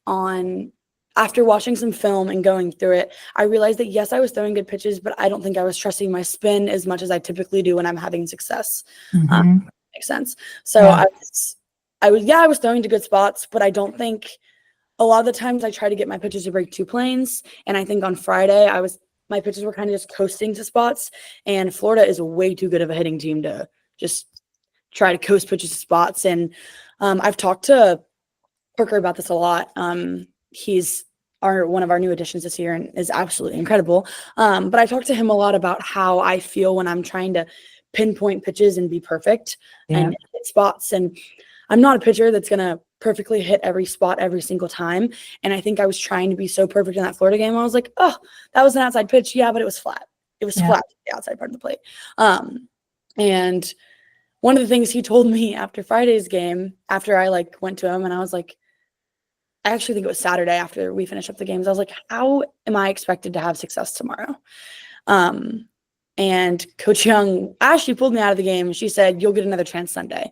S2: after watching some film and going through it, I realized that yes, I was throwing good pitches, but I don't think I was trusting my spin as much as I typically do when I'm having success. Makes sense. So I was throwing to good spots, but I don't think a lot of the times I try to get my pitches to break two planes. And I think on Friday my pitches were kind of just coasting to spots, and Florida is way too good of a hitting team to just try to coast pitches to spots. And I've talked to Parker about this a lot. He's one of our new additions this year and is absolutely incredible. But I talked to him a lot about how I feel when I'm trying to pinpoint pitches and be perfect and hit spots. And I'm not a pitcher that's going to perfectly hit every spot every single time. And I think I was trying to be so perfect in that Florida game. I was like, oh, that was an outside pitch. Yeah, but it was flat. It was flat to the outside part of the plate. And one of the things he told me after Friday's game, after I went to him and I was like, I actually think it was Saturday after we finished up the games. I was like, how am I expected to have success tomorrow? And Coach Young actually pulled me out of the game and she said, you'll get another chance Sunday.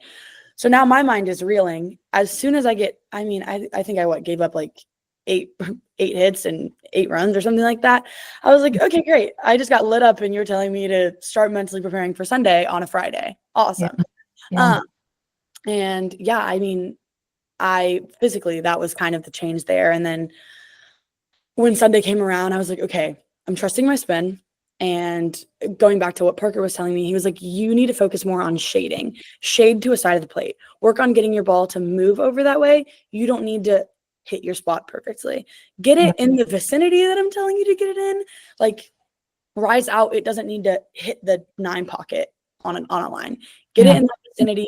S2: So now my mind is reeling. As soon as I think I gave up like eight hits and 8 runs or something like that. I was like, okay, great. I just got lit up and you're telling me to start mentally preparing for Sunday on a Friday. Awesome. And I physically, that was kind of the change there. And then when Sunday came around, I was like, okay, I'm trusting my spin. And going back to what Parker was telling me, he was like, you need to focus more on shade to a side of the plate, work on getting your ball to move over that way. You don't need to hit your spot perfectly. Get it in the vicinity that I'm telling you to get it in. Like rise out. It doesn't need to hit the 9 pocket on a line. Get it in the vicinity,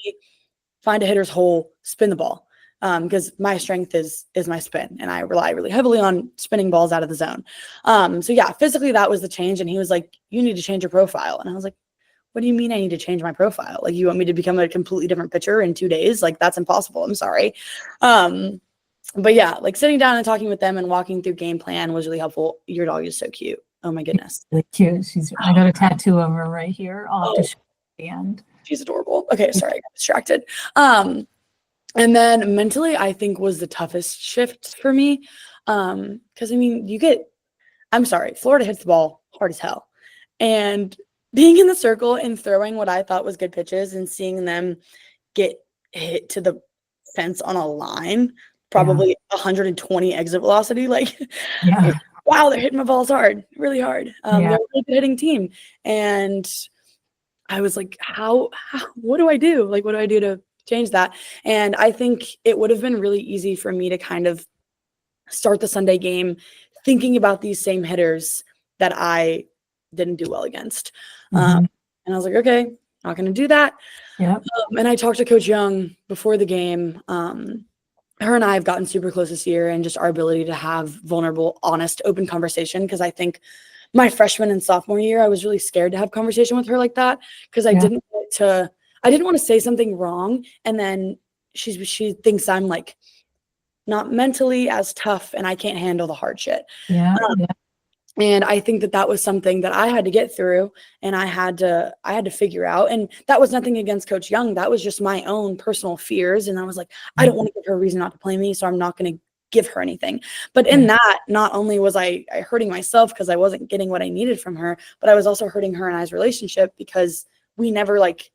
S2: find a hitter's hole, spin the ball. Because my strength is my spin, and I rely really heavily on spinning balls out of the zone. So yeah, physically that was the change. And he was like, you need to change your profile. And I was like, what do you mean I need to change my profile? Like, you want me to become a completely different pitcher in 2 days? Like, that's impossible. I'm sorry. But yeah, like sitting down and talking with them and walking through game plan was really helpful. Your dog is so cute. Oh my goodness.
S1: Really cute. I got a tattoo of her right here. I'll have to show you at the end.
S2: She's adorable. Okay, sorry, I got distracted. And then mentally, I think was the toughest shift for me. Because I'm sorry, Florida hits the ball hard as hell. And being in the circle and throwing what I thought was good pitches and seeing them get hit to the fence on a line, probably 120 exit velocity, wow, they're hitting my balls hard, really hard. They're a really good hitting team. And I was like, what do I do? Like, what do I do to change that? And I think it would have been really easy for me to kind of start the Sunday game thinking about these same hitters that I didn't do well against. And I was like, okay, not going to do that. And I talked to Coach Young before the game. Her and I have gotten super close this year, and just our ability to have vulnerable, honest, open conversation. Because I think my freshman and sophomore year, I was really scared to have conversation with her like that, because I didn't want to say something wrong, and then she thinks I'm like not mentally as tough and I can't handle the hard shit. And I think that was something that I had to get through, and I had to figure out. And that was nothing against Coach Young. That was just my own personal fears. And I was like, I don't want to give her a reason not to play me, so I'm not going to give her anything. But in that, not only was I hurting myself because I wasn't getting what I needed from her, but I was also hurting her and I's relationship, because we never, like,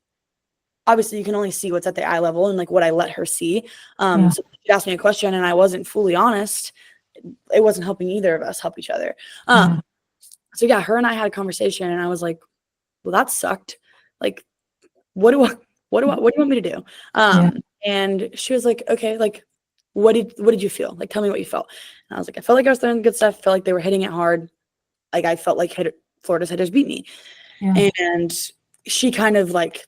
S2: obviously you can only see what's at the eye level and like what I let her see. So she asked me a question and I wasn't fully honest. It wasn't helping either of us help each other. So yeah, her and I had a conversation, and I was like, well, that sucked. Like, what do you want me to do? And she was like, okay, like, what did you feel? Like, tell me what you felt. And I was like, I felt like I was throwing good stuff. Felt like they were hitting it hard. Like, I felt like Florida's hitters beat me. And she kind of like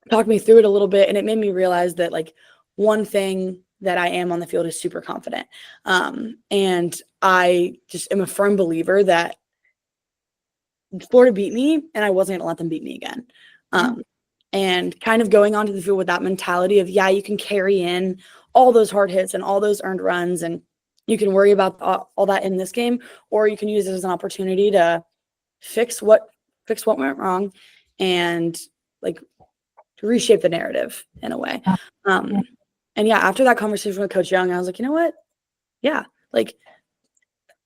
S2: talked me through it a little bit, and it made me realize that, like, one thing that I am on the field is super confident. And I just am a firm believer that Florida beat me, and I wasn't going to let them beat me again. And kind of going onto the field with that mentality of, yeah, you can carry in all those hard hits and all those earned runs, and you can worry about all that in this game, or you can use it as an opportunity to fix what went wrong, and like to reshape the narrative in a way. And yeah, after that conversation with Coach Young, I was like, you know what? Yeah, like,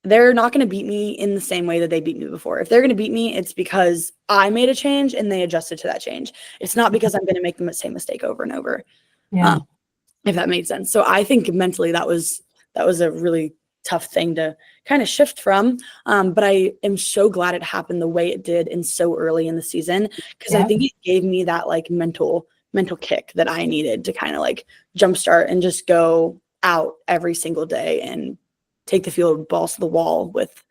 S2: they're not going to beat me in the same way that they beat me before. If they're going to beat me, it's because I made a change and they adjusted to that change. It's not because I'm going to make the same mistake over and over. If that made sense. So I think mentally that was a really tough thing to kind of shift from. But I am so glad it happened the way it did and so early in the season, because I think it gave me that like mental kick that I needed to kind of like jumpstart and just go out every single day and take the field balls to the wall with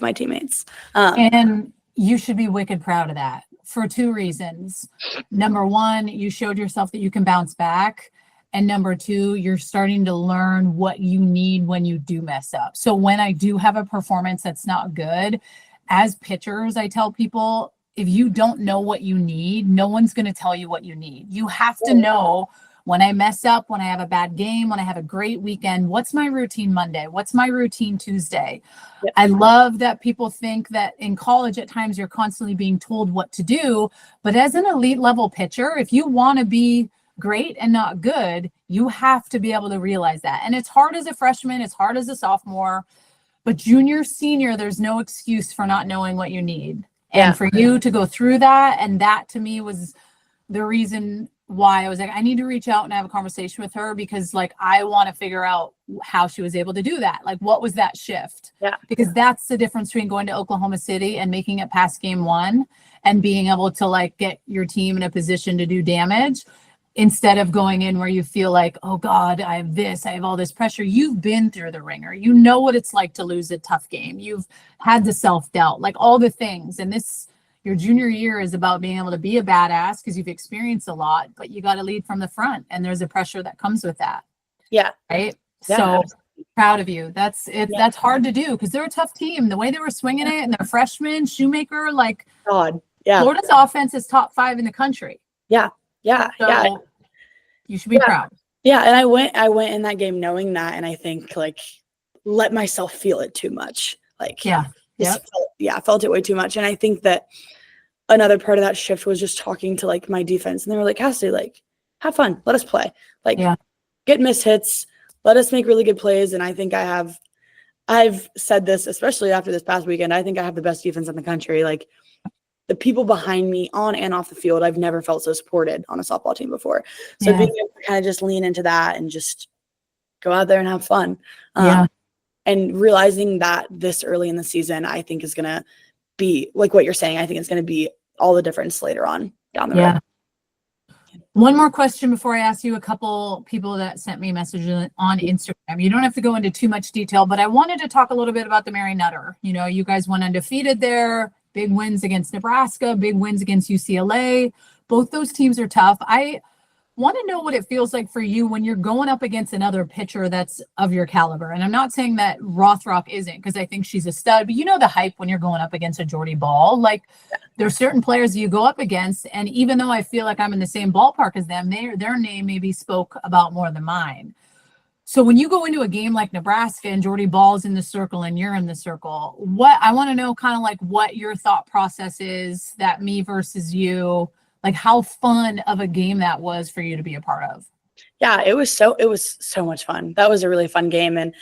S2: my teammates.
S1: And you should be wicked proud of that for two reasons. Number one, you showed yourself that you can bounce back. And number two, you're starting to learn what you need when you do mess up. So when I do have a performance that's not good, as pitchers, I tell people, if you don't know what you need, no one's going to tell you what you need. You have to know, when I mess up, when I have a bad game, when I have a great weekend, what's my routine Monday? What's my routine Tuesday? I love that people think that in college at times you're constantly being told what to do. But as an elite level pitcher, if you want to be great and not good, you have to be able to realize that. And it's hard as a freshman, it's hard as a sophomore, but junior, senior, there's no excuse for not knowing what you need. And for you to go through that, and that to me was the reason why I was like, I need to reach out and have a conversation with her, because like, I want to figure out how she was able to do that. Like, what was that shift? Because that's the difference between going to Oklahoma City and making it past game one and being able to like get your team in a position to do damage, instead of going in where you feel like, oh God, I have all this pressure. You've been through the ringer. You know what it's like to lose a tough game. You've had the self-doubt, like all the things. And your junior year is about being able to be a badass because you've experienced a lot, but you got to lead from the front, and there's a pressure that comes with that. Right. So proud of you. That's hard to do, because they're a tough team. The way they were swinging it, and their freshman Shoemaker, like, Florida's offense is top 5 in the country. So you should be proud.
S2: And I went in that game knowing that, and I think like let myself feel it too much. Like, I felt it way too much. And I think that another part of that shift was just talking to like my defense, and they were like, Cassidy, like, have fun, let us play, like, get missed hits, let us make really good plays. And I think I've said this, especially after this past weekend, I think I have the best defense in the country. Like, the people behind me on and off the field, I've never felt so supported on a softball team before. So being able to kind of just lean into that and just go out there and have fun. And realizing that this early in the season, I think is going to be like what you're saying. I think it's going to be all the difference later on down the road.
S1: One more question before I ask you. A couple people that sent me messages on Instagram. You don't have to go into too much detail, but I wanted to talk a little bit about the Mary Nutter. You know, you guys went undefeated there. Big wins against Nebraska, big wins against UCLA. Both those teams are tough. I want to know what it feels like for you when you're going up against another pitcher that's of your caliber. And I'm not saying that Rothrock isn't, because I think she's a stud, but you know the hype when you're going up against a Jordy Ball. Like, there's certain players you go up against, and even though I feel like I'm in the same ballpark as them, their name maybe spoke about more than mine. So when you go into a game like Nebraska and Jordy Ball's in the circle and you're in the circle, what I want to know kind of like what your thought process is, that me versus you, like how fun of a game that was for you to be a part of.
S2: Yeah, it was so much fun. That was a really fun game. And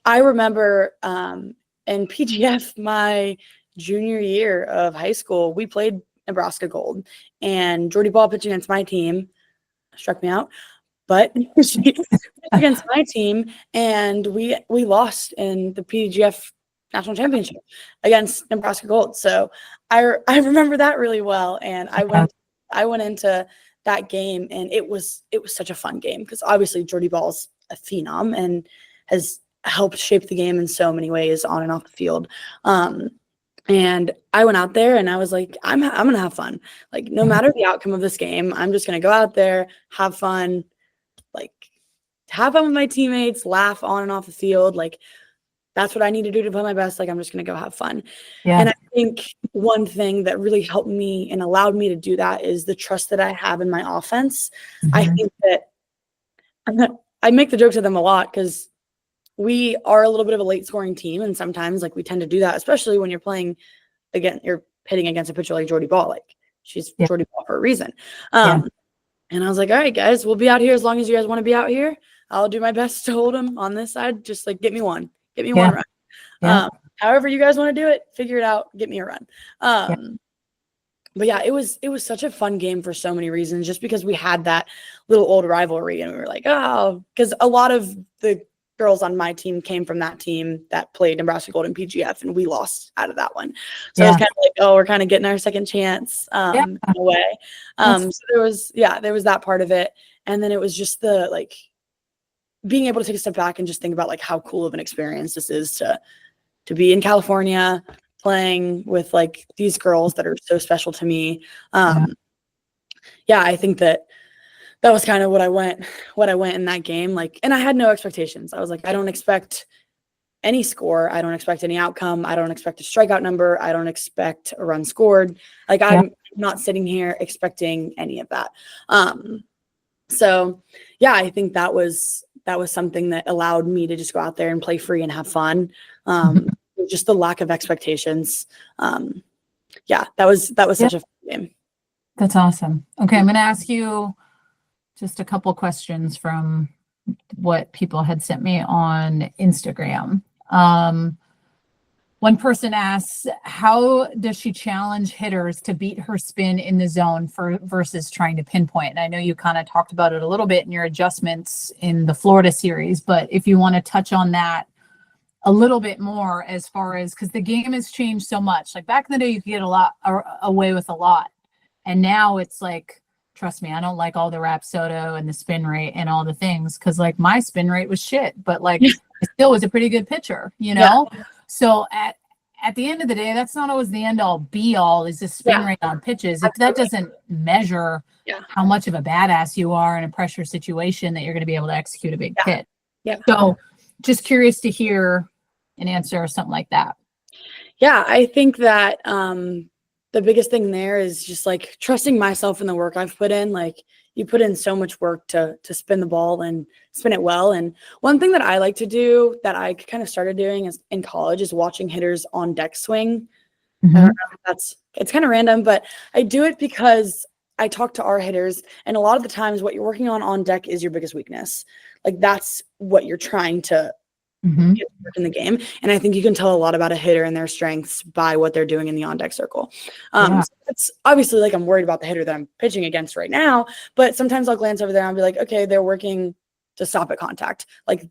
S2: I remember in PGF my junior year of high school, we played Nebraska Gold and Jordy Ball pitched against my team, struck me out. But she pitched against my team, and we lost in the PGF national championship against Nebraska Gold. So I remember that really well, and I went into that game, and it was such a fun game because obviously Jordy Ball's a phenom and has helped shape the game in so many ways on and off the field. And I went out there and I was like, I'm gonna have fun. Like no matter the outcome of this game, I'm just gonna go out there, have fun. Like have fun with my teammates, laugh on and off the field. Like that's what I need to do to play my best. Like I'm just going to go have fun. Yeah. And I think one thing that really helped me and allowed me to do that is the trust that I have in my offense. Mm-hmm. I think that I make the jokes with them a lot because we are a little bit of a late scoring team. And sometimes like we tend to do that, especially when you're you're pitting against a pitcher like Jordy Ball. Like she's Jordy Ball for a reason. And I was like, all right, guys, we'll be out here as long as you guys want to be out here. I'll do my best to hold them on this side. Just like get me one run. However you guys want to do it, figure it out, get me a run. But yeah, it was such a fun game for so many reasons, just because we had that little old rivalry and we were like, oh, because a lot of the girls on my team came from that team that played Nebraska Gold and PGF, and we lost out of that one. So it was kind of like, oh, we're kind of getting our second chance in a way. So there was that part of it. And then it was just the like being able to take a step back and just think about like how cool of an experience this is to be in California playing with like these girls that are so special to me. I think that was kind of what I went in that game. Like, and I had no expectations. I was like, I don't expect any score. I don't expect any outcome. I don't expect a strikeout number. I don't expect a run scored. Like I'm not sitting here expecting any of that. I think that was something that allowed me to just go out there and play free and have fun. Just the lack of expectations. That was such a fun game.
S1: That's awesome. Okay. I'm going to ask you just a couple questions from what people had sent me on Instagram. One person asks, how does she challenge hitters to beat her spin in the zone versus trying to pinpoint? And I know you kind of talked about it a little bit in your adjustments in the Florida series, but if you want to touch on that a little bit more, as far as, because the game has changed so much. Like back in the day, you could get a lot away with a lot. And now it's like, trust me, I don't like all the Rapsodo and the spin rate and all the things, because like my spin rate was shit, but like I still was a pretty good pitcher, you know? Yeah. So at the end of the day, that's not always the end all be all, is the spin rate on pitches. If that doesn't measure how much of a badass you are in a pressure situation, that you're going to be able to execute a big hit. Yeah. So just curious to hear an answer or something like that.
S2: Yeah, I think that the biggest thing there is just like trusting myself in the work I've put in. Like you put in so much work to spin the ball and spin it well. And one thing that I like to do that I kind of started doing is in college is watching hitters on deck swing. Mm-hmm. I don't know if it's kind of random, but I do it because I talk to our hitters, and a lot of the times what you're working on deck is your biggest weakness. Like that's what you're trying to get work in the game. And I think you can tell a lot about a hitter and their strengths by what they're doing in the on-deck circle. So it's obviously like I'm worried about the hitter that I'm pitching against right now, but sometimes I'll glance over there and I'll be like, okay, they're working to stop at contact. Like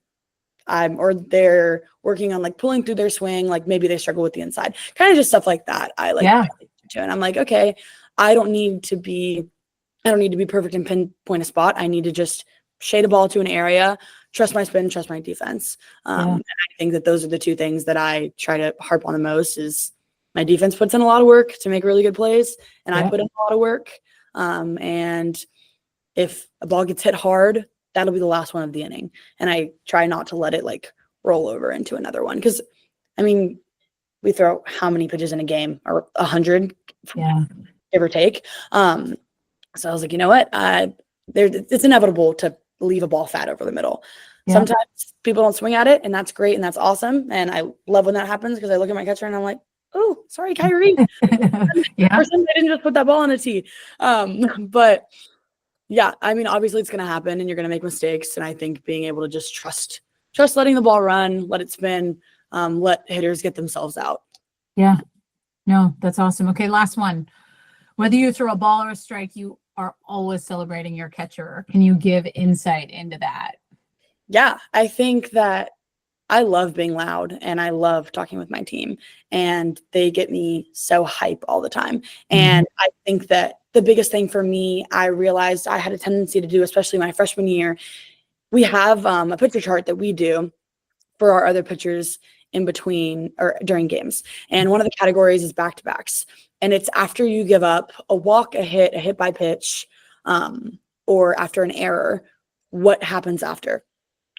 S2: or they're working on like pulling through their swing. Like maybe they struggle with the inside, kind of just stuff like that. I like to, and I'm like, okay, I don't need to be perfect and pinpoint a spot. I need to just shade a ball to an area, trust my spin, trust my defense. And I think that those are the two things that I try to harp on the most. Is my defense puts in a lot of work to make really good plays, and I put in a lot of work. And if a ball gets hit hard, that'll be the last one of the inning. And I try not to let it like roll over into another one. Because, I mean, we throw how many pitches in a game? Or 100, give or take. So I was like, you know what? It's inevitable to leave a ball fat over the middle. Sometimes people don't swing at it, and that's great and that's awesome. And I love when that happens because I look at my catcher and I'm like, oh, sorry, Kyrie.
S1: Yeah.
S2: For some, I didn't just put that ball on a tee. But yeah, I mean, obviously it's going to happen and you're going to make mistakes. And I think being able to just trust letting the ball run, let it spin, let hitters get themselves out.
S1: Yeah. No, that's awesome. Okay, last one. Whether you throw a ball or a strike, you are always celebrating your catcher. Can you give insight into that?
S2: Yeah, I think that I love being loud and I love talking with my team, and they get me so hype all the time. And I think that the biggest thing for me, I realized I had a tendency to do, especially my freshman year, we have a pitcher chart that we do for our other pitchers in between or during games. And one of the categories is back-to-backs. And it's after you give up a walk, a hit by pitch, or after an error, what happens after?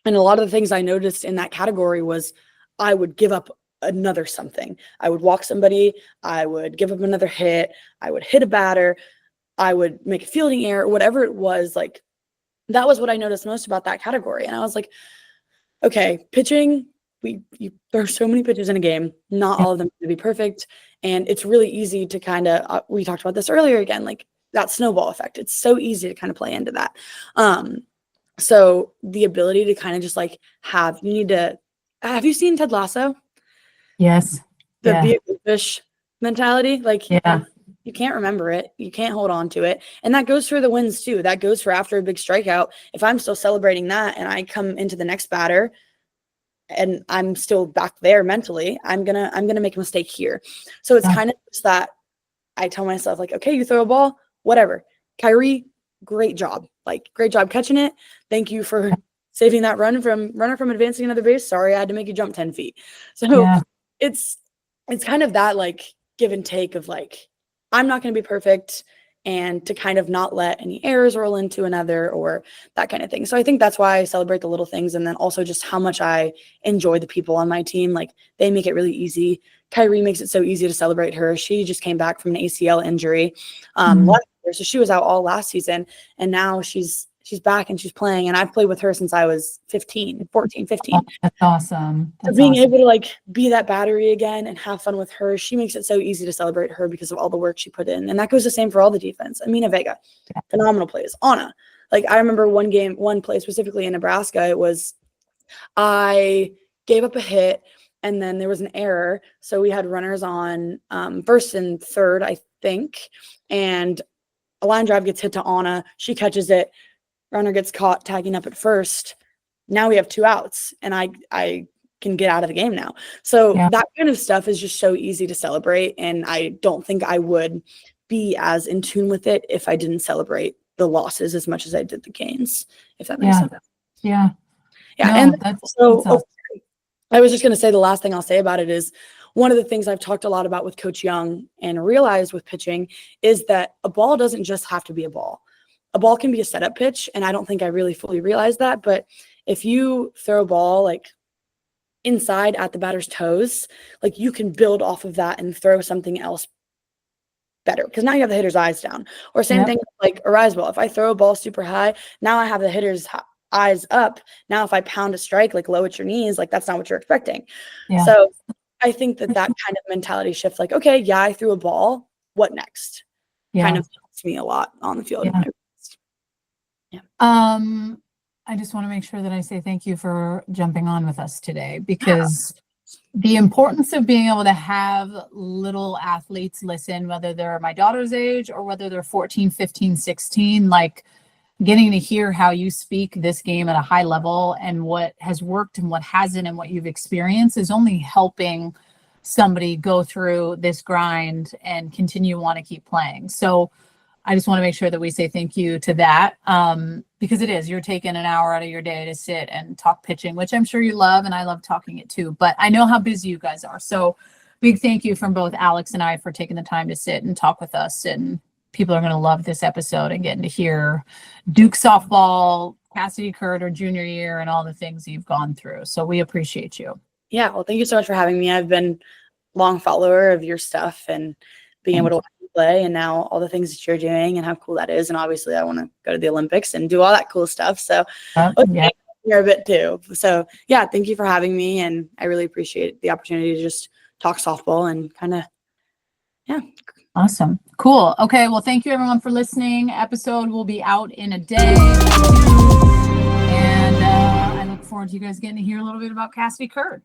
S2: And a lot of the things I noticed in that category was I would give up another something. I would walk somebody, I would give up another hit, I would hit a batter, I would make a fielding error, whatever it was. Like, that was what I noticed most about that category. And I was like, okay, pitching, there are so many pitches in a game, not all of them to be perfect. And it's really easy to kind of, we talked about this earlier again, like that snowball effect. It's so easy to kind of play into that. So the ability to kind of just like have you seen Ted Lasso?
S1: Yes.
S2: The be a goldfish mentality. Like,
S1: Yeah.
S2: you can't remember it. You can't hold on to it. And that goes for the wins too. That goes for after a big strikeout. If I'm still celebrating that and I come into the next batter and I'm still back there mentally, I'm gonna make a mistake here. So it's kind of just that I tell myself, like, okay, you throw a ball, whatever. Kyrie, great job. Like, great job catching it. Thank you for saving that runner from advancing another base. Sorry, I had to make you jump 10 feet. So it's kind of that like give and take of like, I'm not going to be perfect, and to kind of not let any errors roll into another or that kind of thing. So I think that's why I celebrate the little things. And then also just how much I enjoy the people on my team. Like, they make it really easy. Kyrie makes it so easy to celebrate her. She just came back from an ACL injury last year. So she was out all last season, and now she's back and she's playing. And I've played with her since I was 15.
S1: Oh, that's awesome.
S2: So being able to like be that battery again and have fun with her, she makes it so easy to celebrate her because of all the work she put in. And that goes the same for all the defense. Amina Vega, phenomenal plays. Anna, like, I remember one play specifically in Nebraska. It was, I gave up a hit and then there was an error. So we had runners on first and third, I think. And a line drive gets hit to Anna. She catches it. Runner gets caught tagging up at first. Now we have 2 outs and I can get out of the game now. So that kind of stuff is just so easy to celebrate. And I don't think I would be as in tune with it if I didn't celebrate the losses as much as I did the gains, if that makes sense.
S1: Yeah.
S2: Yeah.
S1: No,
S2: and
S1: that's
S2: so
S1: awesome.
S2: I was just going to say the last thing I'll say about it is one of the things I've talked a lot about with Coach Young and realized with pitching is that a ball doesn't just have to be a ball. A ball can be a setup pitch. And I don't think I really fully realized that. But if you throw a ball like inside at the batter's toes, like, you can build off of that and throw something else better because now you have the hitter's eyes down. Or same thing like a rise ball. If I throw a ball super high, now I have the hitter's eyes up. Now if I pound a strike like low at your knees, like, that's not what you're expecting. So I think that kind of mentality shift, like, okay, yeah, I threw a ball, what next? Kind of helps me a lot on the field.
S1: I just want to make sure that I say thank you for jumping on with us today, because the importance of being able to have little athletes listen, whether they're my daughter's age or whether they're 14, 15, 16, like, getting to hear how you speak this game at a high level and what has worked and what hasn't and what you've experienced is only helping somebody go through this grind and continue want to keep playing. So I just want to make sure that we say thank you to that, because you're taking an hour out of your day to sit and talk pitching, which I'm sure you love, and I love talking it too, but I know how busy you guys are. So big thank you from both Alex and I for taking the time to sit and talk with us. And people are going to love this episode and getting to hear Duke softball, Cassidy Curd, junior year, and all the things you've gone through. So we appreciate you.
S2: Yeah. Well, thank you so much for having me. I've been a long follower of your stuff and being able to watch you play, and now all the things that you're doing and how cool that is. And obviously I want to go to the Olympics and do all that cool stuff. So here a bit too. So yeah, thank you for having me, and I really appreciate the opportunity to just talk softball and kind of, yeah.
S1: Awesome. Cool. Okay. Well, thank you everyone for listening. Episode will be out in a day. And I look forward to you guys getting to hear a little bit about Cassidy Curd.